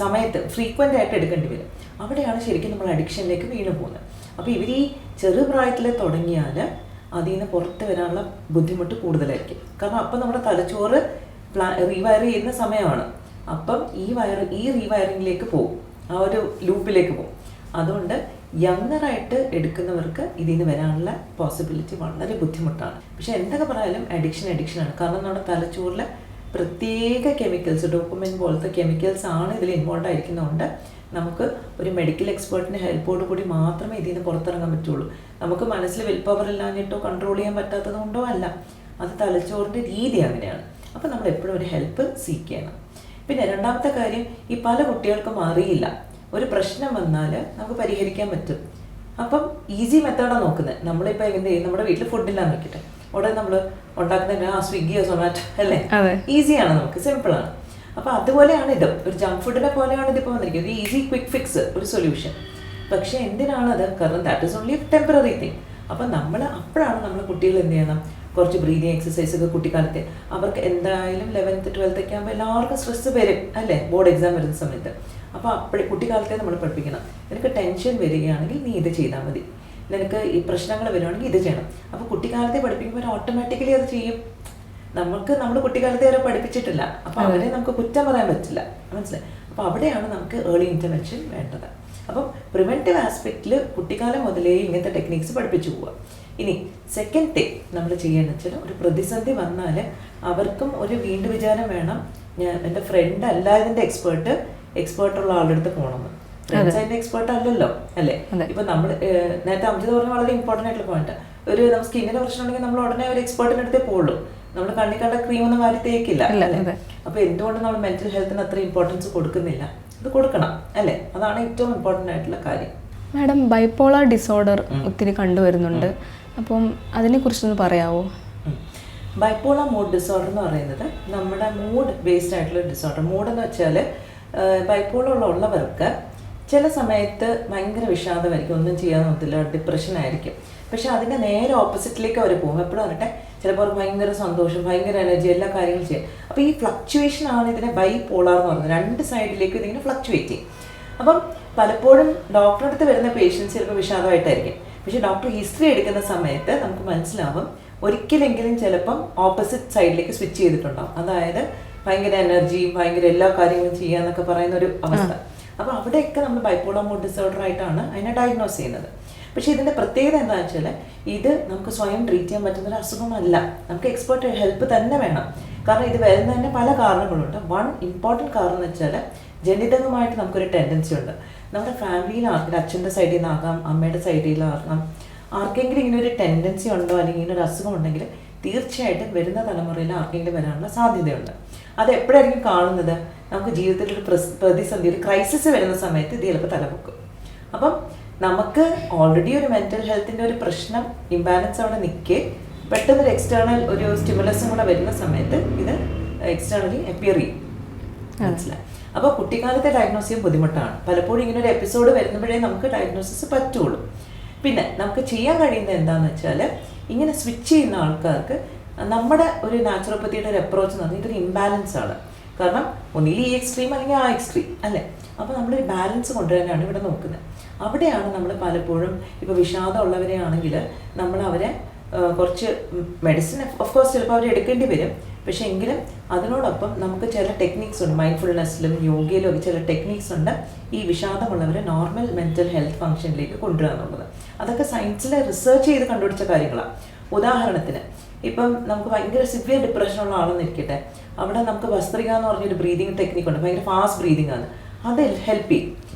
സമയത്ത് ഫ്രീക്വൻ്റ് ആയിട്ട് എടുക്കേണ്ടി വരും. അവിടെയാണ് ശരിക്കും നമ്മൾ അഡിക്ഷനിലേക്ക് വീണു പോകുന്നത്. അപ്പോൾ ഇവർ ഈ ചെറുപ്രായത്തിൽ തുടങ്ങിയാൽ അതിൽ നിന്ന് പുറത്ത് വരാനുള്ള ബുദ്ധിമുട്ട് കൂടുതലായിരിക്കും. കാരണം അപ്പം നമ്മുടെ തലച്ചോറ് റീവയർ ചെയ്യുന്ന സമയമാണ്. അപ്പം ഈ റീവയറിങ്ങിലേക്ക് പോകും, ആ ഒരു ലൂപ്പിലേക്ക് പോകും. അതുകൊണ്ട് യങ്ങറായിട്ട് എടുക്കുന്നവർക്ക് ഇതിൽ നിന്ന് വരാനുള്ള പോസിബിലിറ്റി വളരെ ബുദ്ധിമുട്ടാണ്. പക്ഷെ എന്തൊക്കെ പറയാലും അഡിക്ഷനാണ്. കാരണം നമ്മുടെ തലച്ചോറിൽ പ്രത്യേക കെമിക്കൽസ്, ഡോപ്പമിൻ പോലത്തെ കെമിക്കൽസ് ആണ് ഇതിൽ ഇൻവോൾവ് ആയിരിക്കുന്നതുകൊണ്ട് നമുക്ക് ഒരു മെഡിക്കൽ എക്സ്പേർട്ടിൻ്റെ ഹെൽപ്പോട് കൂടി മാത്രമേ ഇതിൽ നിന്ന് പുറത്തിറങ്ങാൻ പറ്റുള്ളൂ. നമുക്ക് മനസ്സിൽ വിൽ പവർ ഇല്ലാഞ്ഞിട്ടോ കൺട്രോൾ ചെയ്യാൻ പറ്റാത്തത് കൊണ്ടോ അല്ല, അത് തലച്ചോറിൻ്റെ രീതി അങ്ങനെയാണ്. അപ്പോൾ നമ്മൾ എപ്പോഴും ഒരു ഹെൽപ്പ് സീക്ക് ചെയ്യണം. പിന്നെ രണ്ടാമത്തെ കാര്യം, ഈ പല കുട്ടികൾക്കും അറിയില്ല ഒരു പ്രശ്നം വന്നാൽ നമുക്ക് പരിഹരിക്കാൻ പറ്റും. അപ്പം ഈസി മെത്തേഡാണ് നോക്കുന്നത്. നമ്മളിപ്പോൾ എന്ത് ചെയ്യും, നമ്മുടെ വീട്ടിൽ ഫുഡില്ലാന്ന് വെക്കട്ടെ, ഉടനെ നമ്മൾ ഉണ്ടാക്കുന്ന സ്വിഗ്ഗിയോ സൊമാറ്റോ അല്ലേ, ഈസിയാണ്, നമുക്ക് സിമ്പിളാണ്. അപ്പോൾ അതുപോലെയാണ് ഇത്, ഒരു ജങ്ക് ഫുഡിനെ പോലെയാണ് ഇതിപ്പോൾ വന്നിരിക്കുന്നത്, ഒരു ഈസി ക്വിക്ക് ഫിക്സ്, ഒരു സൊല്യൂഷൻ. പക്ഷേ എന്തിനാണത്? കാരണം that is only temporary thing. അപ്പം അപ്പോഴാണ് നമ്മൾ കുട്ടികൾ എന്ത് ചെയ്യണം, കുറച്ച് ബ്രീതിങ് എക്സസൈസ് ഒക്കെ കുട്ടിക്കാലത്തെ, അവർക്ക് എന്തായാലും 11th 12th ഒക്കെ ആകുമ്പോൾ എല്ലാവർക്കും സ്ട്രെസ് വരും അല്ലേ, ബോർഡ് എക്സാം വരുന്ന സമയത്ത്. അപ്പോൾ കുട്ടിക്കാലത്തെ നമ്മൾ പഠിപ്പിക്കണം, നിനക്ക് ടെൻഷൻ വരികയാണെങ്കിൽ നീ ഇത് ചെയ്താൽ മതി, നിനക്ക് ഈ പ്രശ്നങ്ങൾ വരുവാണെങ്കിൽ ഇത് ചെയ്യണം. അപ്പോൾ കുട്ടിക്കാലത്തെ പഠിപ്പിക്കുമ്പോൾ ഓട്ടോമാറ്റിക്കലി അത് ചെയ്യും. നമ്മൾ കുട്ടിക്കാലത്തെ വരെ പഠിപ്പിച്ചിട്ടില്ല, അപ്പോൾ അവരെ നമുക്ക് കുറ്റം പറയാൻ പറ്റില്ല, മനസ്സിലായി? അപ്പോൾ അവിടെയാണ് നമുക്ക് ഏർലി ഇൻ്റർവെൻഷൻ വേണ്ടത്. അപ്പം പ്രിവെൻറ്റീവ് ആസ്പെക്റ്റിൽ കുട്ടിക്കാലം മുതലേ ഇങ്ങനത്തെ ടെക്നിക്സ് പഠിപ്പിച്ചു പോവുക. ഇനി സെക്കൻഡ് തിങ് നമ്മൾ ചെയ്യേണ്ടത് വെച്ചാൽ, ഒരു പ്രതിസന്ധി വന്നാൽ അവർക്കും ഒരു വീണ്ടും വിചാരം വേണം, എൻ്റെ ഫ്രണ്ട് അല്ല ഇതിൻ്റെ എക്സ്പേർട്ടുള്ള ആളുടെ അടുത്ത് പോകണമെന്ന്. ഫ്രണ്ട്സ് അതിൻ്റെ എക്സ്പേർട്ട് അല്ലല്ലോ അല്ലേ. ഇപ്പം നമ്മൾ നേരത്തെ അമിത് പറഞ്ഞ വളരെ ഇമ്പോർട്ടൻ്റ് ആയിട്ടുള്ള പോയിന്റ്, ഒരു നമുക്ക് സ്കിന്നിൻ്റെ പ്രശ്നം ഉണ്ടെങ്കിൽ നമ്മൾ ഉടനെ ഒരു എക്സ്പേർട്ടിൻ്റെ അടുത്തേ പോകുള്ളൂ, നമ്മൾ കണ്ണിക്കണ്ട ക്രീമൊന്നും വാരി തേക്കില്ല അല്ലേ. അപ്പോൾ എന്തുകൊണ്ട് നമ്മൾ മെൻ്റൽ ഹെൽത്തിന് അത്ര ഇമ്പോർട്ടൻസ് കൊടുക്കുന്നില്ല? അത് കൊടുക്കണം അല്ലേ, അതാണ് ഏറ്റവും ഇമ്പോർട്ടൻ്റ് ആയിട്ടുള്ള കാര്യം. മാഡം, ബൈപോളർ ഡിസോർഡർ ഒത്തിരി കണ്ടുവരുന്നുണ്ട്, അപ്പം അതിനെക്കുറിച്ചൊന്ന് പറയാമോ? ബൈപോളർ മൂഡ് ഡിസോർഡർ എന്ന് പറയുന്നത് നമ്മുടെ മൂഡ് ബേസ്ഡ് ആയിട്ടുള്ള ഡിസോർഡർ. മൂഡ് എന്ന് വെച്ചാൽ ബൈപോളർ ഉള്ളവർക്ക് ചില സമയത്ത് ഭയങ്കര വിഷാദമായിരിക്കും, ഒന്നും ചെയ്യാൻ പറ്റില്ല, ഡിപ്രഷൻ ആയിരിക്കും. പക്ഷെ അതിൻ്റെ നേരെ ഓപ്പോസിറ്റിലേക്ക് അവർ പോകും. എപ്പോഴും വരട്ടെ, ചിലപ്പോൾ ഭയങ്കര സന്തോഷം, ഭയങ്കര എനർജി, എല്ലാ കാര്യങ്ങളും ചെയ്യും. അപ്പോൾ ഈ ഫ്ലക്ച്വേഷൻ ആണ് ഇതിനെ ബൈപോളർ എന്ന് പറയുന്നത്. രണ്ട് സൈഡിലേക്ക് ഇതിങ്ങനെ ഫ്ലക്ച്വേറ്റ് ചെയ്യും. അപ്പം പലപ്പോഴും ഡോക്ടറുടെ അടുത്ത് വരുന്ന പേഷ്യൻസ് ചിലപ്പോൾ വിഷാദമായിട്ടായിരിക്കും, പക്ഷേ ഡോക്ടർ ഹിസ്റ്ററി എടുക്കുന്ന സമയത്ത് നമുക്ക് മനസ്സിലാവും ഒരിക്കലെങ്കിലും ചിലപ്പം ഓപ്പോസിറ്റ് സൈഡിലേക്ക് സ്വിച്ച് ചെയ്തിട്ടുണ്ടാവും. അതായത് ഭയങ്കര എനർജിയും ഭയങ്കര എല്ലാ കാര്യങ്ങളും ചെയ്യാന്നൊക്കെ പറയുന്ന ഒരു അവസ്ഥ. അപ്പോൾ അവിടെയൊക്കെ നമ്മൾ ബൈപോളർ മൂഡ് ഡിസോർഡർ ആയിട്ടാണ് അതിനെ ഡയഗ്നോസ് ചെയ്യുന്നത്. പക്ഷേ ഇതിൻ്റെ പ്രത്യേകത എന്താണെന്ന് വെച്ചാൽ, ഇത് നമുക്ക് സ്വയം ട്രീറ്റ് ചെയ്യാൻ പറ്റുന്നൊരു അസുഖമല്ല, നമുക്ക് എക്സ്പേർട്ട് ഹെൽപ്പ് തന്നെ വേണം. കാരണം ഇത് വരുന്നതിന് പല കാരണങ്ങളുണ്ട്. വൺ ഇമ്പോർട്ടൻറ്റ് കാരണം എന്ന് വെച്ചാൽ, ജനിതകമായിട്ട് നമുക്കൊരു ടെൻഡൻസി ഉണ്ട്. നമ്മുടെ ഫാമിലിയിൽ അച്ഛൻ്റെ സൈഡിൽ നിന്നാകാം, അമ്മയുടെ സൈഡിൽ നിന്നാകാം, ആർക്കെങ്കിലും ഇങ്ങനെ ഒരു ടെൻഡൻസി ഉണ്ടോ അല്ലെങ്കിൽ ഇങ്ങനെ ഒരു അസുഖം ഉണ്ടെങ്കിൽ തീർച്ചയായിട്ടും വരുന്ന തലമുറയിൽ ആർക്കെങ്കിലും വരാനുള്ള സാധ്യതയുണ്ട്. അത് എപ്പോഴായിരിക്കും കാണുന്നത്? നമുക്ക് ജീവിതത്തിൽ ഒരു പ്രതിസന്ധി, ഒരു ക്രൈസിസ് വരുന്ന സമയത്ത് ഇത് ചിലപ്പോൾ തലപൊക്കും. അപ്പം നമുക്ക് ഓൾറെഡി ഒരു മെൻ്റൽ ഹെൽത്തിൻ്റെ ഒരു പ്രശ്നം, ഇംബാലൻസ് അവിടെ നിൽക്കേ പെട്ടെന്നൊരു എക്സ്റ്റേണൽ ഒരു സ്റ്റിമുലസും കൂടെ വരുന്ന സമയത്ത് ഇത് എക്സ്റ്റേണലി അപ്പിയർ ചെയ്യും, മനസ്സിലായി? അപ്പോൾ കുട്ടിക്കാലത്തെ ഡയഗ്നോസ് ചെയ്യാൻ ബുദ്ധിമുട്ടാണ്. പലപ്പോഴും ഇങ്ങനെ ഒരു എപ്പിസോഡ് വരുമ്പോഴേ നമുക്ക് ഡയഗ്നോസിസ് പറ്റുള്ളൂ. പിന്നെ നമുക്ക് ചെയ്യാൻ കഴിയുന്നത് എന്താണെന്ന് വെച്ചാൽ, ഇങ്ങനെ സ്വിച്ച് ചെയ്യുന്ന ആൾക്കാർക്ക് നമ്മുടെ ഒരു നാച്ചുറോപ്പത്തിയുടെ ഒരു അപ്രോച്ച് എന്ന് പറഞ്ഞാൽ ഇതൊരു ഇംബാലൻസ് ആണ്. കാരണം ഒന്നിൽ ഈ എക്സ്ട്രീം അല്ലെങ്കിൽ ആ എക്സ്ട്രീം അല്ലേ. അപ്പോൾ നമ്മളൊരു ബാലൻസ് കൊണ്ടുവരാനാണ് ഇവിടെ നോക്കുന്നത്. അവിടെയാണ് നമ്മൾ പലപ്പോഴും ഇപ്പോൾ വിഷാദം ഉള്ളവരെ ആണെങ്കിൽ നമ്മൾ അവരെ കുറച്ച് മെഡിസിൻ ഓഫ് കോഴ്സ് ചിലപ്പോൾ അവർ എടുക്കേണ്ടി വരും. പക്ഷേ എങ്കിലും അതിനോടൊപ്പം നമുക്ക് ചില ടെക്നിക്സ് ഉണ്ട്, മൈൻഡ്ഫുൾനെസ്സിലും യോഗയിലും ഒക്കെ ചില ടെക്നിക്സ് ഉണ്ട് ഈ വിഷാദമുള്ളവരെ നോർമൽ മെൻ്റൽ ഹെൽത്ത് ഫംഗ്ഷനിലേക്ക് കൊണ്ടുവരിക എന്നുള്ളത്. അതൊക്കെ സയൻസിൽ റിസർച്ച് ചെയ്ത് കണ്ടുപിടിച്ച കാര്യങ്ങളാണ്. ഉദാഹരണത്തിന് ഇപ്പം നമുക്ക് ഭയങ്കര സിവിയർ ഡിപ്രഷനുള്ള ആളെന്നിരിക്കട്ടെ, അവിടെ നമുക്ക് ഭസ്ത്രിക എന്ന് പറഞ്ഞൊരു ബ്രീതിങ് ടെക്നിക്കുണ്ട്, ഭയങ്കര ഫാസ്റ്റ് ബ്രീതിങ് ആണ്, അത് ഹെൽപ്പ് ചെയ്യും.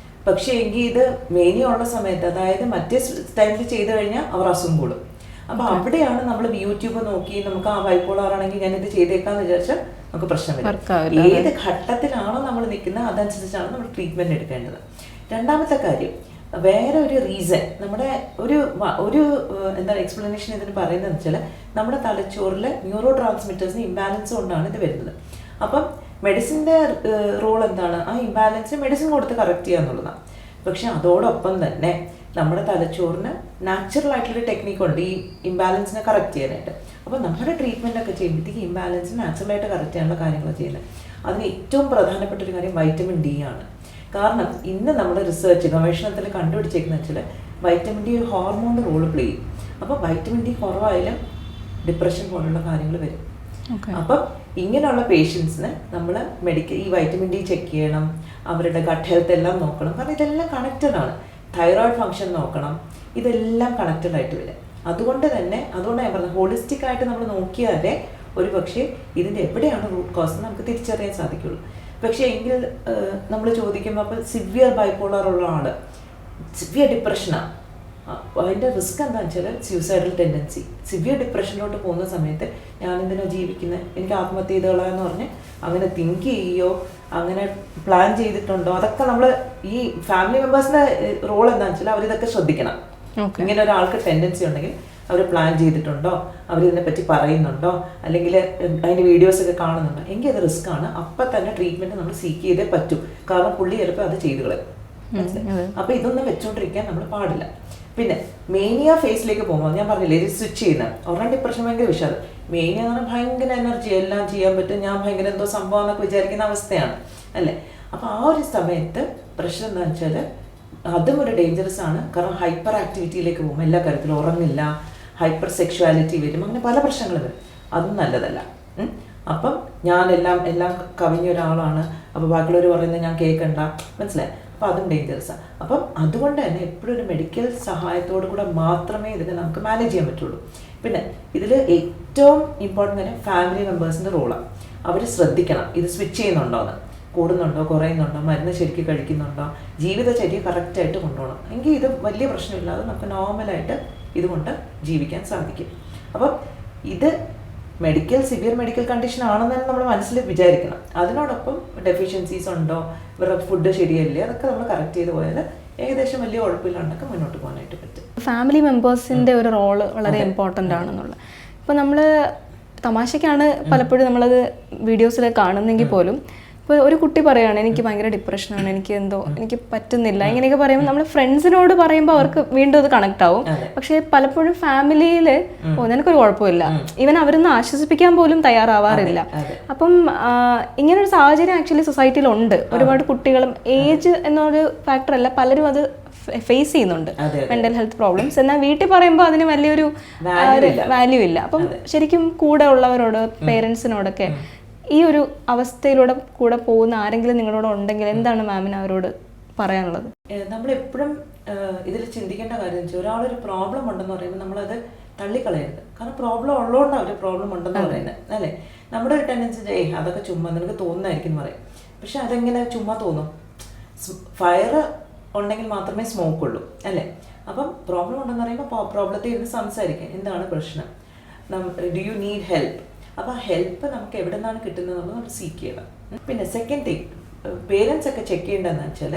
പക്ഷേ എങ്കിൽ ഇത് മേനിയ ഉള്ള സമയത്ത്, അതായത് മറ്റേ ടൈമിൽ ചെയ്ത് കഴിഞ്ഞാൽ അവർ അസുഖം കൂടും. അപ്പോൾ അവിടെയാണ് നമ്മൾ യൂട്യൂബ് നോക്കി നമുക്ക് ആ ബൈപോളർ ആണെങ്കിൽ ഞാനിത് ചെയ്തേക്കാന്ന് വിചാരിച്ചാൽ നമുക്ക് പ്രശ്നം വരും. ഏത് ഘട്ടത്തിലാണോ നമ്മൾ നിൽക്കുന്നത് അതനുസരിച്ചാണ് നമ്മൾ ട്രീറ്റ്മെൻറ്റ് എടുക്കേണ്ടത്. രണ്ടാമത്തെ കാര്യം, വേറെ ഒരു റീസൺ, നമ്മുടെ ഒരു എന്താ എക്സ്പ്ലനേഷൻ ഇതിന് പറയുന്നതെന്ന് വെച്ചാൽ, നമ്മുടെ തലച്ചോറിൽ ന്യൂറോ ട്രാൻസ്മിറ്റേഴ്സിന് ഇംബാലൻസ് കൊണ്ടാണ് ഇത് വരുന്നത്. അപ്പം മെഡിസിൻ്റെ റോൾ എന്താണ്? ആ ഇംബാലൻസ് മെഡിസിൻ കൊടുത്ത് കറക്റ്റ് ചെയ്യുക എന്നുള്ളതാണ്. പക്ഷെ അതോടൊപ്പം തന്നെ നമ്മുടെ തലച്ചോറിന് നാച്ചുറൽ ആയിട്ടുള്ള ടെക്നിക്കുണ്ട് ഈ ഇംബാലൻസിനെ കറക്റ്റ് ചെയ്യാനായിട്ട്. അപ്പോൾ നമ്മുടെ ട്രീറ്റ്മെൻ്റ് ഒക്കെ ചെയ്യുമ്പോഴത്തേക്ക് ഇംബാലൻസ് നാച്ചുറലായിട്ട് കറക്റ്റ് ചെയ്യാനുള്ള കാര്യങ്ങൾ ചെയ്യുന്നത്. അതിന് ഏറ്റവും പ്രധാനപ്പെട്ട ഒരു കാര്യം വൈറ്റമിൻ ഡി ആണ്. കാരണം ഇന്ന് നമ്മുടെ റിസർച്ച് ഗവേഷണത്തിൽ കണ്ടുപിടിച്ചേക്കുന്ന വെച്ചാൽ വൈറ്റമിൻ ഡി ഒരു ഹോർമോണിൻ്റെ റോൾ പ്ലേ ചെയ്യും. അപ്പോൾ വൈറ്റമിൻ ഡി കുറവായാലും ഡിപ്രഷൻ പോലുള്ള കാര്യങ്ങൾ വരും. അപ്പം ഇങ്ങനെയുള്ള പേഷ്യൻസിന് നമ്മൾ ഈ വൈറ്റമിൻ ഡി ചെക്ക് ചെയ്യണം, അവരുടെ ഗട്ട് ഹെൽത്ത് എല്ലാം നോക്കണം. കാരണം ഇതെല്ലാം കണക്റ്റഡ് ആണ്. തൈറോയ്ഡ് ഫംഗ്ഷൻ നോക്കണം, ഇതെല്ലാം കണക്റ്റഡ് ആയിട്ട് വരും. അതുകൊണ്ടാണ് ഞാൻ പറഞ്ഞത് ഹോളിസ്റ്റിക് ആയിട്ട് നമ്മൾ നോക്കിയാലേ ഒരു പക്ഷേ ഇതിൻ്റെ എവിടെയാണ് റൂട്ട് കോസ് നമുക്ക് തിരിച്ചറിയാൻ സാധിക്കുള്ളൂ. പക്ഷേ എങ്കിൽ നമ്മൾ ചോദിക്കുമ്പോൾ അപ്പോൾ സിവിയർ ബൈപ്പോളർ ഉള്ള ആൾ, സിവിയർ ഡിപ്രഷനാണ്, അതിൻ്റെ റിസ്ക് എന്താണെന്ന് വെച്ചാൽ സ്യൂസൈഡൽ ടെൻഡൻസി. സിവിയർ ഡിപ്രഷനിലോട്ട് പോകുന്ന സമയത്ത് ഞാനെന്തിനാ ജീവിക്കുന്നത്, എനിക്ക് ആത്മഹത്യ ചെയ്തോളാന്ന് പറഞ്ഞ് അങ്ങനെ തിങ്ക് ചെയ്യുകയോ അങ്ങനെ പ്ലാൻ ചെയ്തിട്ടുണ്ടോ, അതൊക്കെ നമ്മൾ ഈ ഫാമിലി മെമ്പേഴ്സിൻ്റെ റോൾ എന്താണെന്ന് വെച്ചാൽ അവരിതൊക്കെ ശ്രദ്ധിക്കണം. ഇങ്ങനെ ഒരാൾക്ക് ടെൻഡൻസി ഉണ്ടെങ്കിൽ അവർ പ്ലാൻ ചെയ്തിട്ടുണ്ടോ, അവരിതിനെപ്പറ്റി പറയുന്നുണ്ടോ, അല്ലെങ്കിൽ അതിൻ്റെ വീഡിയോസൊക്കെ കാണുന്നുണ്ടോ, എങ്കിൽ അത് റിസ്ക് ആണ്. അപ്പം തന്നെ ട്രീറ്റ്മെൻറ്റ് നമ്മൾ സീക്ക് ചെയ്തേ പറ്റൂ. കാരണം പുള്ളി ചിലപ്പോൾ അത് ചെയ്തു കളയും. അപ്പോൾ ഇതൊന്നും വെച്ചുകൊണ്ടിരിക്കാൻ നമ്മൾ പാടില്ല. പിന്നെ മേനിയ ഫേസിലേക്ക് പോകുമ്പോൾ ഞാൻ പറഞ്ഞില്ലേ ഇത് സ്വിച്ച് ചെയ്യുന്ന ഒരെണ്ണം ഡിപ്രഷൻ ഭയങ്കര വിഷാദം. മേനിയ എന്ന് പറഞ്ഞാൽ ഭയങ്കര എനർജി, എല്ലാം ചെയ്യാൻ പറ്റും, ഞാൻ ഭയങ്കര എന്തോ സംഭവം എന്നൊക്കെ വിചാരിക്കുന്ന അവസ്ഥയാണ് അല്ലേ. അപ്പോൾ ആ ഒരു സമയത്ത് പ്രശ്നം എന്താണെന്ന് വെച്ചാൽ അതും ഒരു ഡേഞ്ചറസ് ആണ്. കാരണം ഹൈപ്പർ ആക്ടിവിറ്റിയിലേക്ക് പോകും, എല്ലാ കാര്യത്തിലും ഉറങ്ങില്ല, ഹൈപ്പർ സെക്ഷുവാലിറ്റി വരും, അങ്ങനെ പല പ്രശ്നങ്ങളും വരും. അതും നല്ലതല്ല. അപ്പം ഞാൻ എല്ലാം കവിഞ്ഞ ഒരാളാണ്, അപ്പോൾ ബാക്കിയുള്ളവർ പറയുന്നത് ഞാൻ കേൾക്കണ്ട, മനസ്സിലായി. അപ്പോൾ അതും ഡേഞ്ചറസാണ്. അപ്പം അതുകൊണ്ട് തന്നെ എപ്പോഴും ഒരു മെഡിക്കൽ സഹായത്തോടു കൂടെ മാത്രമേ ഇതിനെ നമുക്ക് മാനേജ് ചെയ്യാൻ പറ്റുള്ളൂ. പിന്നെ ഇതിൽ ഏറ്റവും ഇമ്പോർട്ടൻ്റ് കാര്യം ഫാമിലി മെമ്പേഴ്സിൻ്റെ റോളാണ്. അവർ ശ്രദ്ധിക്കണം ഇത് സ്വിച്ച് ചെയ്യുന്നുണ്ടോ എന്ന്, കൂടുന്നുണ്ടോ കുറയുന്നുണ്ടോ, മരുന്ന് ശരിക്കും കഴിക്കുന്നുണ്ടോ, ജീവിതചര്യ കറക്റ്റായിട്ട് കൊണ്ടുപോകണം. എങ്കിൽ ഇത് വലിയ പ്രശ്നമില്ലാതെ നമുക്ക് നോർമലായിട്ട് ഇതുകൊണ്ട് ജീവിക്കാൻ സാധിക്കും. അപ്പം ഇത് സിവിയർ മെഡിക്കൽ കണ്ടീഷൻ ആണെന്ന് തന്നെ നമ്മൾ മനസ്സിൽ വിചാരിക്കണം. അതിനോടൊപ്പം ഡെഫിഷ്യൻസീസ് ഉണ്ടോ, ഇവരുടെ ഫുഡ് ശരിയല്ലേ, അതൊക്കെ നമ്മൾ കറക്റ്റ് ചെയ്ത് പോയാൽ ഏകദേശം വലിയ കുഴപ്പമില്ലാണ്ടൊക്കെ മുന്നോട്ട് പോകാനായിട്ട് പറ്റും. ഫാമിലി മെമ്പേഴ്സിൻ്റെ ഒരു റോള് വളരെ ഇമ്പോർട്ടൻ്റ് ആണെന്നുള്ളത്. ഇപ്പോൾ നമ്മൾ തമാശയ്ക്കാണ് പലപ്പോഴും നമ്മളത് വീഡിയോസിൽ കാണുന്നെങ്കിൽ പോലും ഇപ്പോൾ ഒരു കുട്ടി പറയുകയാണ് എനിക്ക് ഭയങ്കര ഡിപ്രഷനാണ്, എനിക്ക് പറ്റുന്നില്ല, ഇങ്ങനെയൊക്കെ പറയുമ്പോൾ നമ്മൾ ഫ്രണ്ട്സിനോട് പറയുമ്പോൾ അവർക്ക് വീണ്ടും അത് കണക്ട് ആവും. പക്ഷേ പലപ്പോഴും ഫാമിലിയിൽ നിനക്കൊരു കുഴപ്പമില്ല, ഈവൻ അവരൊന്ന് ആശ്വസിപ്പിക്കാൻ പോലും തയ്യാറാവാറില്ല. അപ്പം ഇങ്ങനൊരു സാഹചര്യം ആക്ച്വലി സൊസൈറ്റിയിൽ ഉണ്ട്. ഒരുപാട് കുട്ടികളും ഏജ് എന്നൊരു ഫാക്ടർ അല്ല, പലരും അത് ഫേസ് ചെയ്യുന്നുണ്ട് മെന്റൽ ഹെൽത്ത് പ്രോബ്ലംസ്. എന്നാൽ വീട്ടിൽ പറയുമ്പോൾ അതിന് വലിയൊരു വാല്യൂ ഇല്ല. അപ്പം ശരിക്കും കൂടെ ഉള്ളവരോട് പേരൻസിനോടൊക്കെ ഈ ഒരു അവസ്ഥയിലൂടെ കൂടെ പോകുന്ന ആരെങ്കിലും നിങ്ങളോട് ഉണ്ടെങ്കിൽ എന്താണ് മാമിന് അവരോട് പറയാനുള്ളത്? നമ്മളെപ്പോഴും ഇതിൽ ചിന്തിക്കേണ്ട കാര്യം വെച്ചാൽ ഒരാളൊരു പ്രോബ്ലം ഉണ്ടെന്ന് പറയുമ്പോൾ നമ്മളത് തള്ളിക്കളയരുത്. കാരണം പ്രോബ്ലം ഉള്ളതുകൊണ്ടാണ് അവർ പ്രോബ്ലം ഉണ്ടെന്ന് പറയുന്നത് അല്ലേ. നമ്മുടെ ഒരു ടെൻഡൻസി അതൊക്കെ ചുമ്മാ നിനക്ക് തോന്നുന്നതായിരിക്കും എന്ന് പറയും. പക്ഷെ അതെങ്ങനെ ചുമ്മാ തോന്നും? ഫയർ ഉണ്ടെങ്കിൽ മാത്രമേ സ്മോക്ക് ഉള്ളൂ അല്ലേ. അപ്പം പ്രോബ്ലം ഉണ്ടെന്ന് പറയുമ്പോൾ പ്രോബ്ലത്തെ ഇരുന്ന് സംസാരിക്കാം, എന്താണ് പ്രശ്നം, ഡു യു നീഡ് ഹെൽപ്പ്. അപ്പോൾ ആ ഹെൽപ്പ് നമുക്ക് എവിടെ നിന്നാണ് കിട്ടുന്നത് നമ്മൾ സീക്ക് ചെയ്യണം. പിന്നെ സെക്കൻഡ് തിങ് പേരൻസ് ഒക്കെ ചെക്ക് ചെയ്യേണ്ടതെന്ന് വെച്ചാൽ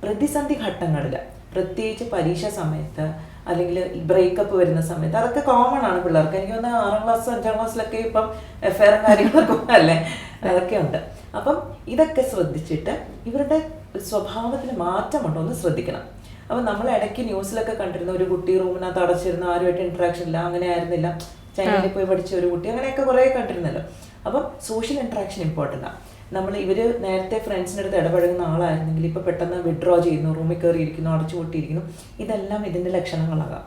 പ്രതിസന്ധി ഘട്ടങ്ങളിൽ, പ്രത്യേകിച്ച് പരീക്ഷ സമയത്ത് അല്ലെങ്കിൽ ബ്രേക്കപ്പ് വരുന്ന സമയത്ത്, അതൊക്കെ കോമൺ ആണ് പിള്ളേർക്ക്. എനിക്ക് തോന്നുന്നു 6ാം ക്ലാസ് 5ാം ക്ലാസ്സിലൊക്കെ ഇപ്പം എഫ്ഐആറും കാര്യങ്ങളൊക്കെ അല്ലേ, അതൊക്കെ ഉണ്ട്. അപ്പം ഇതൊക്കെ ശ്രദ്ധിച്ചിട്ട് ഇവരുടെ സ്വഭാവത്തിന് മാറ്റമുണ്ടോ എന്ന് ശ്രദ്ധിക്കണം. അപ്പം നമ്മൾ ഇടയ്ക്ക് ന്യൂസിലൊക്കെ കണ്ടിരുന്ന ഒരു കുട്ടി റൂമിനകത്ത് അടച്ചിരുന്ന, ആരുമായിട്ട് ഇൻട്രാക്ഷൻ ഇല്ല, അങ്ങനെ ആയിരുന്നില്ല, ചൈനയിൽ പോയി പഠിച്ച ഒരു കുട്ടി, അങ്ങനെയൊക്കെ കുറേ കണ്ടിരുന്നല്ലോ. അപ്പം സോഷ്യൽ ഇൻട്രാക്ഷൻ ഇമ്പോർട്ടൻ്റ് ആണ്. ഇവർ നേരത്തെ ഫ്രണ്ട്സിൻ്റെ അടുത്ത് ഇടപഴകുന്ന ആളായിരുന്നെങ്കിൽ ഇപ്പോൾ പെട്ടെന്ന് വിഡ്രോ ചെയ്യുന്നു, റൂമിൽ കയറിയിരിക്കുന്നു, അടച്ചു പൂട്ടിയിരിക്കുന്നു, ഇതെല്ലാം ഇതിൻ്റെ ലക്ഷണങ്ങളാകാം.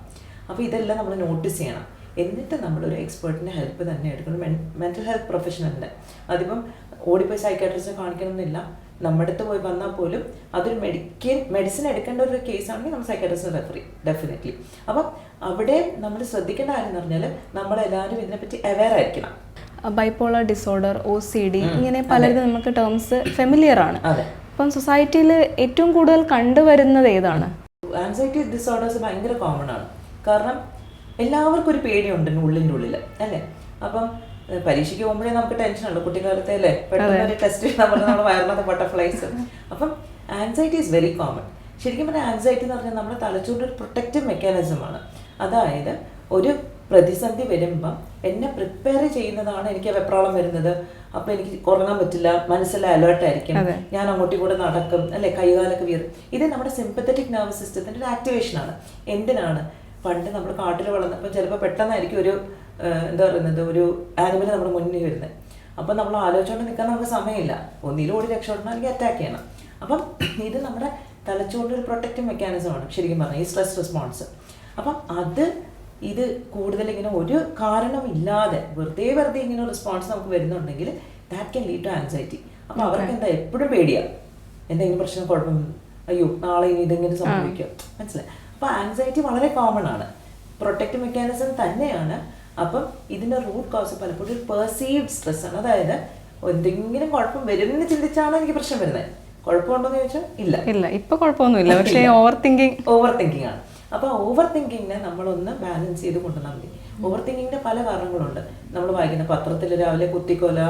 അപ്പോൾ ഇതെല്ലാം നമ്മൾ നോട്ടീസ് ചെയ്യണം. എന്നിട്ട് നമ്മളൊരു എക്സ്പേർട്ടിൻ്റെ ഹെൽപ്പ് തന്നെ എടുക്കണം, മെൻ്റൽ ഹെൽത്ത് പ്രൊഫഷണലിൻ്റെ. അതിപ്പം ഓടിപ്പോയി സൈക്കാട്രിസ്റ്റിനെ കാണിക്കണമെന്നില്ല, നമ്മുടെ അടുത്ത് പോയി വന്നാൽ പോലും അതൊരു മെഡിസിൻ എടുക്കേണ്ട ഒരു കേസാണെങ്കിൽ നമ്മൾ സൈക്കാട്രിസ്റ്റിനെ റെഫർ ചെയ്യും ഡെഫിനറ്റ്ലി. അപ്പം അവിടെ നമ്മൾ ശ്രദ്ധിക്കേണ്ട കാര്യം എന്ന് പറഞ്ഞാൽ നമ്മളെല്ലാവരും ഇതിനെപ്പറ്റി അവെയർ ആയിരിക്കണം. ബൈപ്പോളർ ഡിസോർഡർ, OCD, ഇങ്ങനെ പലരും നമുക്ക് ടേംസ് ഫെമിലിയർ ആണ്. അപ്പം സൊസൈറ്റിയിൽ ഏറ്റവും കൂടുതൽ കണ്ടുവരുന്നത് ഏതാണ്? ആൻസൈറ്റി ഡിസോർഡേഴ്സ് ഭയങ്കര കോമൺ ആണ്. കാരണം എല്ലാവർക്കും ഒരു പേടിയുണ്ട് ഉള്ളിൻ്റെ ഉള്ളിൽ അല്ലേ. അപ്പം പരീക്ഷയ്ക്ക് പോകുമ്പോഴേ നമുക്ക് ടെൻഷനുള്ളൂ, കുട്ടിക്കാലത്തെ അല്ലേ, പെട്ടെന്ന് ഒരു ടെസ്റ്റ് നമ്മൾ വയറിനകത്ത് ബട്ടർഫ്ലൈസ്. അപ്പം ആൻസൈറ്റി ഈസ് വെരി കോമൺ. ശരിക്കും പറഞ്ഞാൽ ആൻസൈറ്റി എന്ന് പറഞ്ഞാൽ നമ്മുടെ തലച്ചോറിൻ്റെ ഒരു പ്രൊട്ടക്റ്റീവ് മെക്കാനിസമാണ്. അതായത് ഒരു പ്രതിസന്ധി വരുമ്പം എന്നെ പ്രിപ്പയർ ചെയ്യുന്നതാണ് എനിക്ക് വെപ്രാളം വരുന്നത്. അപ്പൊ എനിക്ക് ഉറങ്ങാൻ പറ്റില്ല, മനസ്സിലെ അലേർട്ടായിരിക്കും, ഞാൻ അങ്ങോട്ടും കൂടെ നടക്കും, അല്ലെ, കൈകാലൊക്കെ വീറും. ഇത് നമ്മുടെ സിമ്പത്തറ്റിക് നെർവസ് സിസ്റ്റത്തിന്റെ ഒരു ആക്ടിവേഷൻ ആണ്. എന്തിനാണ്? പണ്ട് നമ്മൾ കാട്ടിൽ വളർന്നപ്പോൾ ചിലപ്പോൾ പെട്ടെന്നായിരിക്കും ഒരു എന്താ പറയുന്നത്, ഒരു ആനിമൽ നമ്മുടെ മുന്നിൽ വരുന്നത്. അപ്പം നമ്മൾ ആലോചിച്ചുകൊണ്ട് നിൽക്കാൻ നമുക്ക് സമയമില്ല. ഒന്നിലും ഓടി രക്ഷപ്പെടണം, അല്ലെങ്കിൽ അറ്റാക്ക് ചെയ്യണം. അപ്പം ഇത് നമ്മുടെ തലച്ചോറിൻ്റെ ഒരു പ്രൊട്ടക്റ്റീവ് മെക്കാനിസമാണ് ശരിക്കും പറഞ്ഞാൽ ഈ സ്ട്രെസ് റെസ്പോൺസ്. അപ്പം ഇത് കൂടുതൽ ഇങ്ങനെ ഒരു കാരണമില്ലാതെ വെറുതെ ഇങ്ങനെ റെസ്പോൺസ് നമുക്ക് വരുന്നുണ്ടെങ്കിൽ that can lead to anxiety. അപ്പം അവർക്ക് എന്താ എപ്പോഴും പേടിയാണ്, എന്തെങ്കിലും പ്രശ്നം കുഴപ്പം, അയ്യോ നാളെ ഇനി ഇതെങ്ങനെ സംഭവിക്കും, മനസ്സിലായി? അപ്പോൾ ആൻസൈറ്റി വളരെ കോമൺ ആണ്, പ്രൊട്ടക്റ്റീവ് മെക്കാനിസം തന്നെയാണ്. അപ്പം ഇതിൻ്റെ റൂട്ട് കോസ് പലപ്പോഴും ഒരു പെർസീവ്ഡ് സ്ട്രെസ് ആണ്. അതായത് എന്തെങ്കിലും കുഴപ്പം വരുമെന്ന് ചിന്തിച്ചാണ് എനിക്ക് പ്രശ്നം വരുന്നത്. കുഴപ്പമുണ്ടോയെന്ന് ചോദിച്ചാൽ ഇല്ല, ഇപ്പൊ കുഴപ്പമൊന്നുമില്ല. പക്ഷേ ഓവർ തിങ്കിങ് ആണ്. അപ്പോൾ ഓവർ തിങ്കിങ്ങിനെ നമ്മളൊന്ന് ബാലൻസ് ചെയ്ത് കൊണ്ടുവന്നാൽ മതി. ഓവർ തിങ്കിങ്ങിന്റെ പല കാരണങ്ങളുണ്ട്. നമ്മൾ വായിക്കുന്ന പത്രത്തിൽ രാവിലെ കുത്തിക്കൊല,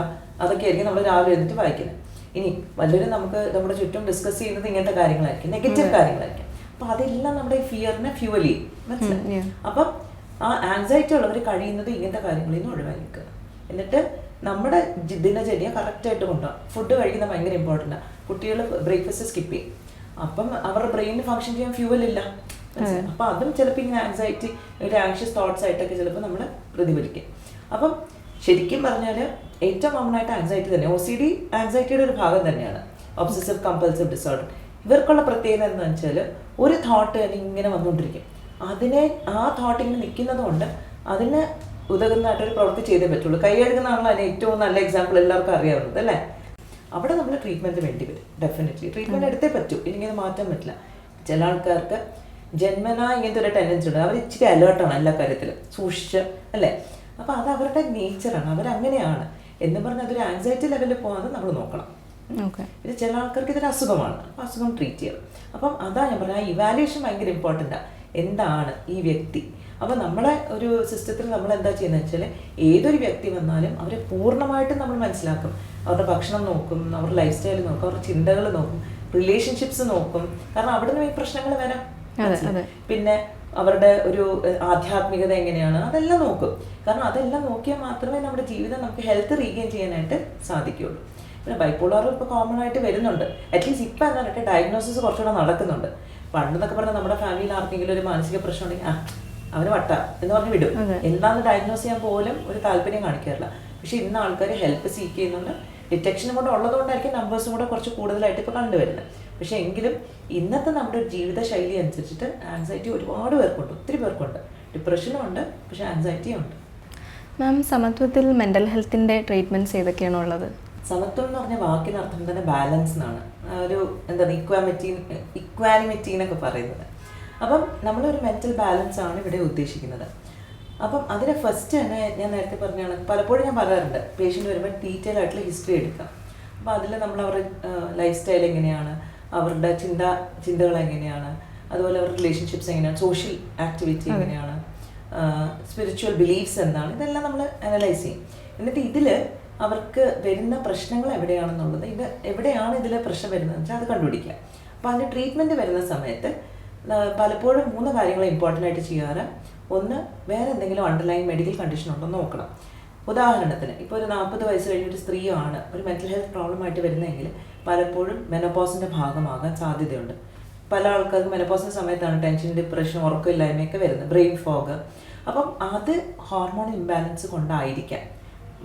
അതൊക്കെ ആയിരിക്കും നമ്മൾ രാവിലെ എഴുന്നിട്ട് വായിക്കുന്നത്. ഇനി വല്ലവരും നമുക്ക് നമ്മുടെ ചുറ്റും ഡിസ്കസ് ചെയ്യുന്നത് ഇങ്ങനത്തെ കാര്യങ്ങളായിരിക്കും, നെഗറ്റീവ് കാര്യങ്ങളായിരിക്കും. അപ്പൊ അതെല്ലാം നമ്മുടെ ഫിയറിനെ ഫ്യൂവൽ ചെയ്യും, മനസ്സിലായി? അപ്പം ആ ആൻസൈറ്റി ഉള്ളവർ കഴിയുന്നത് ഇങ്ങനത്തെ കാര്യങ്ങളിൽ നിന്ന് ഒഴിവാക്കുക. എന്നിട്ട് നമ്മുടെ ദിനചര്യ കറക്റ്റായിട്ട് കൊണ്ടുപോകാം. ഫുഡ് കഴിക്കുന്നത് ഭയങ്കര ഇമ്പോർട്ടൻ്റ് ആണ്. കുട്ടികൾ ബ്രേക്ക്ഫാസ്റ്റ് സ്കിപ്പ് ചെയ്യും, അപ്പം അവരുടെ ബ്രെയിനിന് ഫങ്ഷൻ ചെയ്യാൻ ഫ്യൂവൽ ഇല്ല. അപ്പം അതും ചിലപ്പോൾ ഇങ്ങനെ ആൻസൈറ്റി, ഒരു ആൻഷ്യസ് തോട്ട്സ് ആയിട്ടൊക്കെ ചിലപ്പോൾ നമ്മൾ പ്രതിഫലിക്കും. അപ്പം ശരിക്കും പറഞ്ഞാൽ ഏറ്റവും കോമൺ ആയിട്ട് ആൻസൈറ്റി തന്നെ, OCD ആൻസൈറ്റിയുടെ ഒരു ഭാഗം തന്നെയാണ്, ഒബ്സസീവ് കമ്പൾസീവ് ഡിസോർഡർ. ഇവർക്കുള്ള പ്രത്യേകത എന്താണെന്ന് വെച്ചാൽ ഒരു തോട്ട് തന്നെ ഇങ്ങനെ വന്നുകൊണ്ടിരിക്കും. ആ തോട്ട് ഇങ്ങനെ നിൽക്കുന്നത് കൊണ്ട് അതിന് ഉതകുന്നതായിട്ടൊരു പ്രവൃത്തി ചെയ്തേ പറ്റുള്ളൂ. കൈ കഴുകുന്നതാണല്ലോ അതിന് ഏറ്റവും നല്ല എക്സാമ്പിൾ, എല്ലാവർക്കും അറിയാവുന്നത് അല്ലേ? അവിടെ നമ്മൾ ട്രീറ്റ്മെൻറ്റ് വേണ്ടി വരും. ഡെഫിനറ്റ്ലി ട്രീറ്റ്മെൻറ്റ് എടുത്തേ പറ്റൂ, ഇല്ലെങ്കിൽ അത് മാറ്റാൻ പറ്റില്ല. ചില ആൾക്കാർക്ക് ജന്മനാ ഇങ്ങനത്തെ ഒരു ടെൻഡൻസി ഉണ്ട്, അവർ ഇച്ചിരി അലേർട്ടാണ് എല്ലാ കാര്യത്തിലും, സൂക്ഷിച്ച്, അല്ലേ? അപ്പോൾ അത് അവരുടെ നേച്ചറാണ്, അവരങ്ങനെയാണ് എന്ന് പറഞ്ഞാൽ അതൊരു ആൻസൈറ്റി ലെവലിൽ പോകാതെ നമ്മൾ നോക്കണം. ഇത് ചില ആൾക്കാർക്ക് ഇതൊരു അസുഖമാണ്, അപ്പോൾ അസുഖം ട്രീറ്റ് ചെയ്യണം. അപ്പം അതാ ഞാൻ പറഞ്ഞത്, ആ ഇവാലുവേഷൻ ഭയങ്കര ഇമ്പോർട്ടൻ്റാണ്. എന്താണ് ഈ വ്യക്തി? അപ്പോൾ നമ്മളെ ഒരു സിസ്റ്റത്തിൽ നമ്മൾ എന്താ ചെയ്യുന്നത് വെച്ചാൽ, ഏതൊരു വ്യക്തി വന്നാലും അവരെ പൂർണ്ണമായിട്ടും നമ്മൾ മനസ്സിലാക്കും. അവരുടെ ഭക്ഷണം നോക്കും, അവരുടെ ലൈഫ് സ്റ്റൈൽ നോക്കും, അവരുടെ ചിന്തകൾ നോക്കും, റിലേഷൻഷിപ്സ് നോക്കും. കാരണം അവിടെ നിന്ന് ഈ പ്രശ്നങ്ങൾ വരാം. പിന്നെ അവരുടെ ഒരു ആധ്യാത്മികത എങ്ങനെയാണ്, അതെല്ലാം നോക്കും. കാരണം അതെല്ലാം നോക്കിയാൽ മാത്രമേ നമ്മുടെ ജീവിതം നമുക്ക് ഹെൽത്ത് റീഗെയിൻ ചെയ്യാനായിട്ട് സാധിക്കുകയുള്ളൂ. പിന്നെ ബൈപ്പോളാറും ഇപ്പോൾ കോമൺ ആയിട്ട് വരുന്നുണ്ട്. അറ്റ്ലീസ്റ്റ് ഇപ്പം എന്താ പറയുക, ഡയഗ്നോസിസ് കുറച്ചുകൂടെ നടക്കുന്നുണ്ട്. പണ്ടെന്നൊക്കെ പറഞ്ഞാൽ നമ്മുടെ ഫാമിലിയിൽ ആർക്കെങ്കിലും ഒരു മാനസിക പ്രശ്നം ഉണ്ടെങ്കിൽ അവന് വട്ട എന്ന് പറഞ്ഞ് വിടും. എന്താണെന്ന് ഡയഗ്നോസ് ചെയ്യാൻ പോലും ഒരു താല്പര്യം കാണിക്കാറില്ല. പക്ഷെ ഇന്ന് ആൾക്കാർ ഹെൽപ്പ് സീക്ക് ചെയ്യുന്നുണ്ട്. ഡിറ്റക്ഷനും കൂടെ ഉള്ളതുകൊണ്ടായിരിക്കും നമ്പേഴ്സും കൂടെ കുറച്ച് കൂടുതലായിട്ട് ഇപ്പോൾ കണ്ടുവരുന്നത്. പക്ഷേ എങ്കിലും ഇന്നത്തെ നമ്മുടെ ജീവിതശൈലി അനുസരിച്ചിട്ട് ആൻസൈറ്റി ഒരുപാട് പേർക്കുണ്ട്, ഒത്തിരി പേർക്കുണ്ട്. ഡിപ്രഷനും ഉണ്ട്, പക്ഷേ ആൻസൈറ്റിയും ഉണ്ട്. മാം, സമത്വത്തിൽ മെൻ്റൽ ഹെൽത്തിൻ്റെ ട്രീറ്റ്മെൻറ്റ്സ് ഏതൊക്കെയാണോ ഉള്ളത്? സമത്വം എന്ന് പറഞ്ഞ വാക്കിനർത്ഥം തന്നെ ബാലൻസ് എന്നാണ്. ഒരു എന്താണ് ഇക്വാനിമിറ്റി എന്നൊക്കെ പറയുന്നത്. അപ്പം നമ്മളൊരു മെൻ്റൽ ബാലൻസ് ആണ് ഇവിടെ ഉദ്ദേശിക്കുന്നത്. അപ്പം അതിന് ഫസ്റ്റ് തന്നെ ഞാൻ നേരത്തെ പറഞ്ഞാണ്, പലപ്പോഴും ഞാൻ പറയാറുണ്ട്, പേഷ്യൻ്റ് വരുമ്പോൾ ഡീറ്റെയിൽ ആയിട്ടുള്ള ഹിസ്റ്ററി എടുക്കാം. അപ്പോൾ അതിൽ നമ്മൾ അവരുടെ ലൈഫ് സ്റ്റൈൽ എങ്ങനെയാണ്, അവരുടെ ചിന്തകൾ എങ്ങനെയാണ്, അതുപോലെ അവരുടെ റിലേഷൻഷിപ്സ് എങ്ങനെയാണ്, സോഷ്യൽ ആക്ടിവിറ്റി എങ്ങനെയാണ്, സ്പിരിച്വൽ ബിലീഫ്സ് എന്താണ്, ഇതെല്ലാം നമ്മൾ അനലൈസ് ചെയ്യും. എന്നിട്ട് ഇതിൽ അവർക്ക് വരുന്ന പ്രശ്നങ്ങൾ എവിടെയാണെന്നുള്ളത്, ഇത് എവിടെയാണ് ഇതിൽ പ്രശ്നം വരുന്നതെന്ന് വെച്ചാൽ അത് കണ്ടുപിടിക്കുക. അപ്പോൾ അതിൻ്റെ ട്രീറ്റ്മെൻറ്റ് വരുന്ന സമയത്ത് പലപ്പോഴും 3 കാര്യങ്ങൾ ഇമ്പോർട്ടൻ്റ് ആയിട്ട് ചെയ്യാറ്. ഒന്ന്, വേറെ എന്തെങ്കിലും അണ്ടർലൈൻ മെഡിക്കൽ കണ്ടീഷൻ ഉണ്ടോ എന്ന് നോക്കണം. ഉദാഹരണത്തിന് ഇപ്പോൾ ഒരു 40 വയസ്സ് കഴിഞ്ഞ ഒരു സ്ത്രീയാണ് ഒരു മെൻ്റൽ ഹെൽത്ത് പ്രോബ്ലം ആയിട്ട് വരുന്നതെങ്കിൽ പലപ്പോഴും മെനോപോസിൻ്റെ ഭാഗമാകാൻ സാധ്യതയുണ്ട്. പല ആൾക്കാർക്ക് മെനോപോസിൻ്റെ സമയത്താണ് ടെൻഷൻ, ഡിപ്രഷൻ, ഉറക്കമില്ലായ്മയൊക്കെ വരുന്നത്, ബ്രെയിൻ ഫോഗ്. അപ്പം അത് ഹോർമോൺ ഇംബാലൻസ് കൊണ്ടായിരിക്കാം.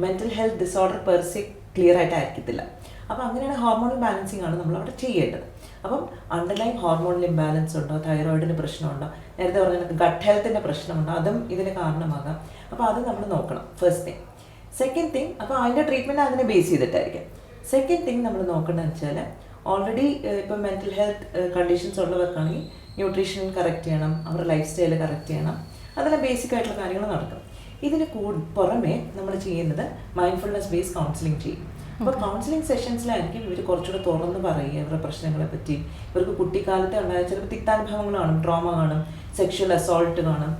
Mental health disorder per se clear ആയിട്ടായിരിക്കത്തില്ല. അപ്പോൾ അങ്ങനെയാണ് ഹോർമോണൽ ബാലൻസിങ് ആണ് നമ്മളവിടെ ചെയ്യേണ്ടത്. അപ്പം അണ്ടർലൈൻ ഹോർമോണൽ ഇംബാലൻസ് ഉണ്ടോ, തൈറോയിഡിന് പ്രശ്നമുണ്ടോ, നേരത്തെ പറഞ്ഞ ഗട്ട് ഹെൽത്തിൻ്റെ പ്രശ്നമുണ്ടോ, അതും ഇതിന് കാരണമാകാം. അപ്പോൾ അത് നമ്മൾ നോക്കണം, ഫസ്റ്റ് തിങ്. സെക്കൻഡ് തിങ്, അപ്പോൾ അതിൻ്റെ ട്രീറ്റ്മെൻറ്റ് അതിനെ ബേസ് ചെയ്തിട്ടായിരിക്കും. സെക്കൻഡ് തിങ് നമ്മൾ നോക്കേണ്ടതെന്ന് വെച്ചാൽ, ഓൾറെഡി ഇപ്പം മെൻ്റൽ ഹെൽത്ത് കണ്ടീഷൻസ് ഉള്ളവർക്കാണെങ്കിൽ ന്യൂട്രീഷൻ കറക്റ്റ് ചെയ്യണം, അവരുടെ ലൈഫ് സ്റ്റൈൽ കറക്റ്റ് ചെയ്യണം, അതെല്ലാം ബേസിക് ആയിട്ടുള്ള കാര്യങ്ങൾ നടക്കും. ഇതിന് പുറമേ നമ്മൾ ചെയ്യുന്നത് മൈൻഡ്ഫുൾനെസ് ബേസ്ഡ് കൗൺസിലിംഗ് ചെയ്യും. അപ്പോൾ കൗൺസിലിംഗ് സെഷൻസിലായിരിക്കും ഇവർ കുറച്ചുകൂടെ തുറന്ന് പറയുക ഇവരുടെ പ്രശ്നങ്ങളെ പറ്റി. ഇവർക്ക് കുട്ടിക്കാലത്തെ ഉണ്ടായ ചിലപ്പോൾ തിക്താനുഭവങ്ങൾ കാണും, ട്രോമ കാണും, സെക്ഷൽ അസോൾട്ട് കാണും.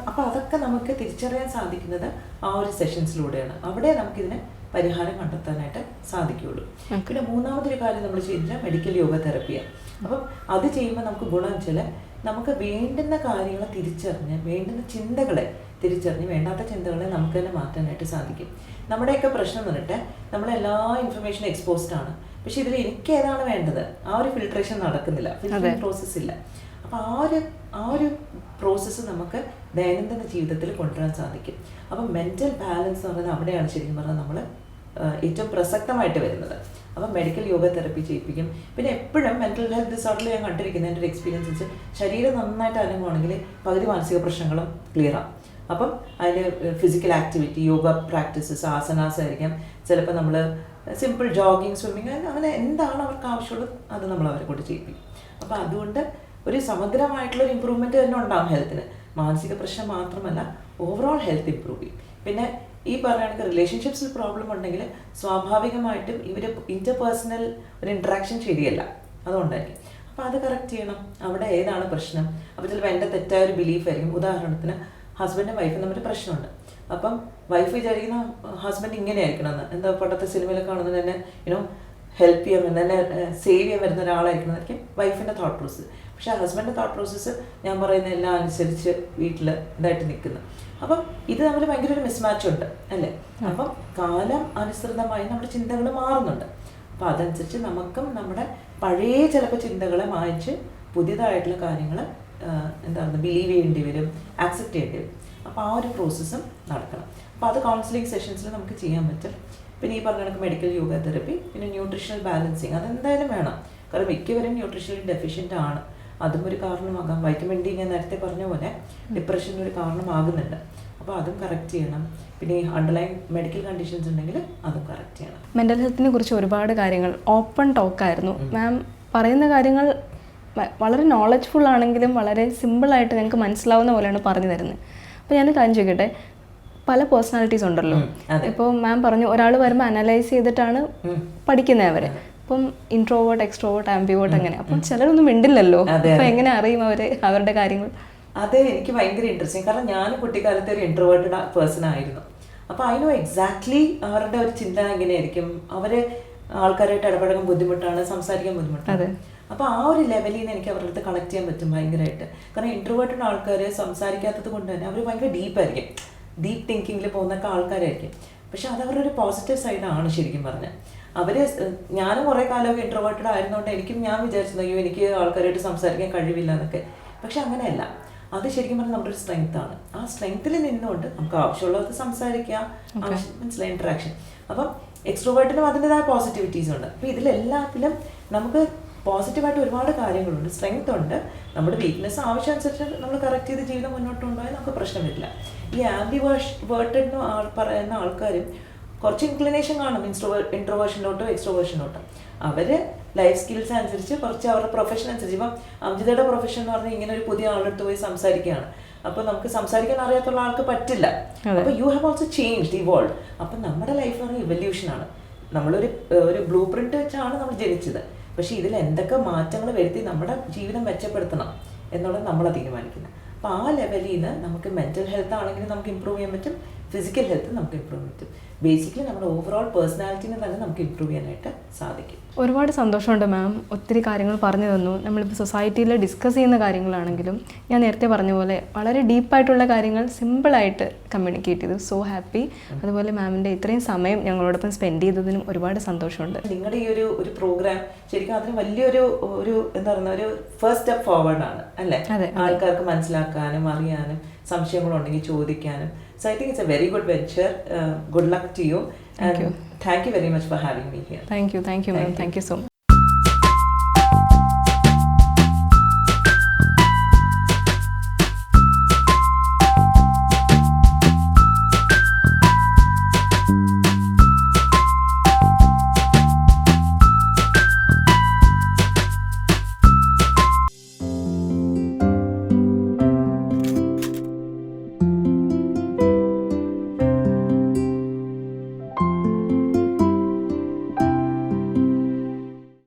അപ്പോൾ അതൊക്കെ നമുക്ക് തിരിച്ചറിയാൻ സാധിക്കുന്നത് ആ ഒരു സെഷൻസിലൂടെയാണ്. അവിടെ നമുക്കിതിന് പരിഹാരം കണ്ടെത്താനായിട്ട് സാധിക്കുകയുള്ളൂ. പിന്നെ മൂന്നാമതൊരു കാര്യം നമ്മൾ ചെയ്യുന്നത് മെഡിക്കൽ യോഗ തെറപ്പിയാണ്. അപ്പം അത് ചെയ്യുമ്പോൾ നമുക്ക് ഗുണം വെച്ചാൽ നമുക്ക് വേണ്ടുന്ന കാര്യങ്ങളെ തിരിച്ചറിഞ്ഞ് വേണ്ടുന്ന ചിന്തകളെ തിരിച്ചറിഞ്ഞ് വേണ്ടാത്ത ചിന്തകളെ നമുക്ക് തന്നെ മാറ്റാനായിട്ട് സാധിക്കും. നമ്മുടെയൊക്കെ പ്രശ്നം എന്ന് പറഞ്ഞിട്ട് നമ്മളെല്ലാ ഇൻഫർമേഷനും എക്സ്പോസ്ഡ് ആണ്, പക്ഷെ ഇതിൽ എനിക്ക് ഏതാണ് വേണ്ടത് ആ ഒരു ഫിൽട്രേഷൻ നടക്കുന്നില്ല, ഫിൽറ്ററിംഗ് പ്രോസസ്സ് ഇല്ല. അപ്പോൾ ആ ഒരു പ്രോസസ്സ് നമുക്ക് ദൈനംദിന ജീവിതത്തിൽ കൊണ്ടുവരാൻ സാധിക്കും. അപ്പം മെൻ്റൽ ബാലൻസ് എന്ന് പറയുന്നത് അവിടെയാണ് ശരിക്കും പറഞ്ഞാൽ നമ്മൾ ഏറ്റവും പ്രസക്തമായിട്ട് വരുന്നത്. അപ്പം മെഡിക്കൽ യോഗ തെറപ്പി ചെയ്യിപ്പിക്കും. പിന്നെ എപ്പോഴും മെൻ്റൽ ഹെൽത്ത് ഡിസോർഡറിൽ ഞാൻ കണ്ടിരിക്കുന്ന എൻ്റെ ഒരു എക്സ്പീരിയൻസ് വെച്ച് ശരീരം നന്നായിട്ട് അനങ്ങുവാണെങ്കിൽ പകുതി മാനസിക പ്രശ്നങ്ങളും ക്ലിയറാണ്. അപ്പം അതിൽ physical activity, yoga practices, asanas ആയിരിക്കാം, ചിലപ്പോൾ നമ്മൾ സിമ്പിൾ ജോഗിങ്, സ്വിമ്മിങ്, അങ്ങനെ എന്താണ് അവർക്ക് ആവശ്യമുള്ളത് അത് നമ്മൾ അവരെ കൊണ്ട് ചെയ്യിപ്പിക്കും. അപ്പോൾ അതുകൊണ്ട് ഒരു സമഗ്രമായിട്ടുള്ളൊരു ഇമ്പ്രൂവ്മെൻറ്റ് തന്നെ ഉണ്ടാകും ഹെൽത്തിന്. മാനസിക പ്രശ്നം മാത്രമല്ല, ഓവറോൾ ഹെൽത്ത് ഇമ്പ്രൂവ് ചെയ്യും. പിന്നെ ഈ പറയുകയാണെങ്കിൽ റിലേഷൻഷിപ്സിൽ പ്രോബ്ലം ഉണ്ടെങ്കിൽ സ്വാഭാവികമായിട്ടും ഇവർ ഇൻ്റർപേഴ്സണൽ ഒരു ഇൻട്രാക്ഷൻ ശരിയല്ല, അതുകൊണ്ടായിരിക്കും. അപ്പോൾ അത് കറക്റ്റ് ചെയ്യണം. അവിടെ ഏതാണ് പ്രശ്നം? അപ്പോൾ ചിലപ്പോൾ എൻ്റെ തെറ്റായ ഒരു ബിലീഫായിരിക്കും. ഉദാഹരണത്തിന് ഹസ്ബൻഡും വൈഫും തമ്മിൽ പ്രശ്നമുണ്ട്. അപ്പം വൈഫ് വിചാരിക്കുന്ന ഹസ്ബൻഡ് ഇങ്ങനെ ആയിരിക്കണം എന്ന്, എന്താ പണ്ടത്തെ സിനിമയിലൊക്കെ കാണുന്നത് തന്നെ ഹെൽപ്പ് ചെയ്യാൻ വരുന്ന, എന്നെ സേവ് ചെയ്യാൻ വരുന്ന ഒരാളായിരിക്കുന്നതായിരിക്കും വൈഫിൻ്റെ തോട്ട് പ്രോസസ്സ്. പക്ഷേ ഹസ്ബൻഡിൻ്റെ തോട്ട് പ്രോസസ്സ് ഞാൻ പറയുന്ന എല്ലാം അനുസരിച്ച് വീട്ടിൽ ഇതായിട്ട് നിൽക്കുന്നു. അപ്പം ഇത് തമ്മിൽ ഭയങ്കര ഒരു മിസ്മാച്ച് ഉണ്ട് അല്ലേ? അപ്പം കാലം അനുസൃതമായി നമ്മുടെ ചിന്തകൾ മാറുന്നുണ്ട്. അപ്പം അതനുസരിച്ച് നമുക്കും നമ്മുടെ പഴയ ചിലപ്പോൾ ചിന്തകളെ മായ്ച്ച് പുതിയതായിട്ടുള്ള കാര്യങ്ങൾ ബിലീവ് ചെയ്യേണ്ടി വരും, ആക്സെപ്റ്റ് ചെയ്യേണ്ടി വരും. അപ്പോൾ ആ ഒരു പ്രോസസ്സും നടക്കണം. അപ്പോൾ അത് കൗൺസിലിംഗ് സെഷൻസിൽ നമുക്ക് ചെയ്യാൻ പറ്റും. പിന്നെ ഈ പറഞ്ഞ കണക്ക് മെഡിക്കൽ യോഗ തെറപ്പി, പിന്നെ ന്യൂട്രീഷണൽ ബാലൻസിങ് അതെന്തായാലും വേണം. കാരണം മിക്കവരും ന്യൂട്രീഷണലി ഡെഫിഷ്യൻ്റ് ആണ്, അതും ഒരു കാരണമാകാം. വൈറ്റമിൻ ഡി ഞാൻ നേരത്തെ പറഞ്ഞ പോലെ ഡിപ്രഷന് ഒരു കാരണമാകുന്നുണ്ട്. അപ്പോൾ അതും കറക്റ്റ് ചെയ്യണം. പിന്നെ ഈ അണ്ടർലൈൻ മെഡിക്കൽ കണ്ടീഷൻസ് ഉണ്ടെങ്കിൽ അതും കറക്റ്റ് ചെയ്യണം. മെൻ്റൽ ഹെൽത്തിനെ കുറിച്ച് ഒരുപാട് കാര്യങ്ങൾ ഓപ്പൺ ടോക്കായിരുന്നു. മാം പറയുന്ന കാര്യങ്ങൾ വളരെ നോളജ്ഫുൾ ആണെങ്കിലും വളരെ സിമ്പിളായിട്ട് ഞങ്ങൾക്ക് മനസ്സിലാവുന്ന പോലെയാണ് പറഞ്ഞു തരുന്നത്. അപ്പോൾ ഞാൻ കാര്യം ചോദിക്കട്ടെ, പല പേഴ്സണാലിറ്റീസ് ഉണ്ടല്ലോ. ഇപ്പോൾ മാം പറഞ്ഞു ഒരാൾ വരുമ്പോൾ അനലൈസ് ചെയ്തിട്ടാണ് പഠിക്കുന്നത് അവർ. അപ്പം ഇൻട്രോവേർട്ട്, എക്സ്ട്രോവേർട്ട്, ആംബിവേർട്ട് അങ്ങനെ. അപ്പം ചിലരൊന്നും മിണ്ടില്ലല്ലോ. അപ്പം എങ്ങനെ അറിയും അവരുടെ കാര്യങ്ങൾ? അതെ, എനിക്ക് ഭയങ്കര ഇൻട്രസ്റ്റിംഗ്. കാരണം ഞാൻ കുട്ടിക്കാലത്തെ ഒരു ഇൻട്രോവേർട്ടഡ് പേഴ്സൺ ആയിരുന്നു. അപ്പോൾ ഐ നോ എക്സാക്ട്ലി അവരുടെ ഒരു ചിന്ത എങ്ങനെയായിരിക്കും. അവർ ആൾക്കാരായിട്ട് ഇടപഴകാൻ ബുദ്ധിമുട്ടാണ്, സംസാരിക്കാൻ ബുദ്ധിമുട്ടാണ്. അപ്പോൾ ആ ഒരു ലെവലിൽ നിന്ന് എനിക്ക് അവരുടെ അടുത്ത് കണക്ട് ചെയ്യാൻ പറ്റും ഭയങ്കരമായിട്ട്. കാരണം ഇൻട്രോവേർട്ടഡ് ആൾക്കാർ സംസാരിക്കാത്തത് കൊണ്ട് തന്നെ അവർ ഭയങ്കര ഡീപ്പായിരിക്കും, ഡീപ്പ് തിങ്കിങ്ങിൽ പോകുന്നൊക്കെ ആൾക്കാരായിരിക്കും. പക്ഷെ അത് അവരുടെ ഒരു പോസിറ്റീവ് സൈഡാണ് ശരിക്കും പറഞ്ഞാൽ. ഞാനും കുറേ കാലമൊക്കെ ഇൻട്രോവേർട്ടഡ് ആയിരുന്നുകൊണ്ട് ഞാൻ വിചാരിച്ചത് അയ്യോ എനിക്ക് ആൾക്കാരായിട്ട് സംസാരിക്കാൻ കഴിവില്ല എന്നൊക്കെ. പക്ഷെ അങ്ങനെയല്ല, അത് ശരിക്കും പറഞ്ഞാൽ നമ്മുടെ ഒരു സ്ട്രെങ്ത്താണ്. ആ സ്ട്രെങ്ത്തിൽ നിന്നുകൊണ്ട് നമുക്ക് ആവശ്യമുള്ളത് സംസാരിക്കാം, മനസ്സിലായി, ഇൻട്രാക്ഷൻ. അപ്പം എക്സ്ട്രോവേർട്ടിനും അതിൻ്റെതായ പോസിറ്റിവിറ്റീസ് ഉണ്ട്. അപ്പോൾ ഇതിലെല്ലാത്തിലും നമുക്ക് പോസിറ്റീവായിട്ട് ഒരുപാട് കാര്യങ്ങളുണ്ട്, സ്ട്രെങ്ത് ഉണ്ട്. നമ്മുടെ വീക്ക്നെസ് ആവശ്യമനുസരിച്ച് നമ്മൾ കറക്റ്റ് ചെയ്ത് ജീവിതം മുന്നോട്ട് കൊണ്ടുപോയാൽ നമുക്ക് പ്രശ്നം വരില്ല. ഈ ആംബിവേർട്ടഡ് പറയുന്ന ആൾക്കാരും കുറച്ച് ഇൻക്ലിനേഷൻ കാണും ഇൻട്രോവേർഷനിലോട്ടോ എക്സ്ട്രോവേർഷനിലോട്ടോ. അവർ ലൈഫ് സ്കിൽസ് അനുസരിച്ച് കുറച്ച് അവരുടെ പ്രൊഫഷൻ അനുസരിച്ച്, ഇപ്പം അംജിതയുടെ പ്രൊഫഷൻ എന്ന് പറഞ്ഞാൽ ഇങ്ങനെ ഒരു പുതിയ ആളെടുത്ത് പോയി സംസാരിക്കുകയാണ്. അപ്പോൾ നമുക്ക് സംസാരിക്കാൻ അറിയാത്തുള്ള ആൾക്ക് പറ്റില്ല. അപ്പോൾ you have also changed, evolve. അപ്പം നമ്മുടെ ലൈഫ് എന്ന് പറഞ്ഞാൽ ഇവല്യൂഷനാണ്. ഒരു ബ്ലൂ പ്രിന്റ് വെച്ചാണ് നമ്മൾ ജനിച്ചത്. പക്ഷേ ഇതിൽ എന്തൊക്കെ മാറ്റങ്ങൾ വരുത്തി നമ്മുടെ ജീവിതം മെച്ചപ്പെടുത്തണം എന്നുള്ളത് നമ്മളാണ് തീരുമാനിക്കുന്നത്. അപ്പോൾ ആ ലെവലിൽ നിന്ന് നമുക്ക് മെൻ്റൽ ഹെൽത്ത് ആണെങ്കിലും നമുക്ക് ഇമ്പ്രൂവ് ചെയ്യാൻ പറ്റും, ഫിസിക്കൽ ഹെൽത്ത് നമുക്ക് ഇമ്പ്രൂവ് ചെയ്യാൻ പറ്റും. ബേസിക്കലി നമ്മുടെ ഓവറോൾ പേഴ്സണാലിറ്റിനെ തന്നെ നമുക്ക് ഇമ്പ്രൂവ് ചെയ്യാനായിട്ട് സാധിക്കും. ഒരുപാട് സന്തോഷമുണ്ട് മാം, ഒത്തിരി കാര്യങ്ങൾ പറഞ്ഞു തന്നു. നമ്മളിപ്പോൾ സൊസൈറ്റിയിൽ ഡിസ്കസ് ചെയ്യുന്ന കാര്യങ്ങളാണെങ്കിലും ഞാൻ നേരത്തെ പറഞ്ഞ പോലെ വളരെ ഡീപ്പായിട്ടുള്ള കാര്യങ്ങൾ സിമ്പിളായിട്ട് കമ്മ്യൂണിക്കേറ്റ് ചെയ്തു. So happy. അതുപോലെ മാമിൻ്റെ ഇത്രയും സമയം ഞങ്ങളോടൊപ്പം സ്പെൻഡ് ചെയ്തതിനും ഒരുപാട് സന്തോഷമുണ്ട്. നിങ്ങളുടെ ഈ ഒരു പ്രോഗ്രാം ശരിക്കും അതിന് വലിയൊരു എന്താ പറയുക, ഒരു ഫസ്റ്റ് സ്റ്റെപ്പ് ഫോർവേഡാണ് അല്ലേ? ആൾക്കാർക്ക് മനസ്സിലാക്കാനും അറിയാനും സംശയങ്ങളുണ്ടെങ്കിൽ ചോദിക്കാനും. So I think it's a very good venture. Good luck to you. Thank you very much for having me here. Thank you, ma'am. Thank you so much.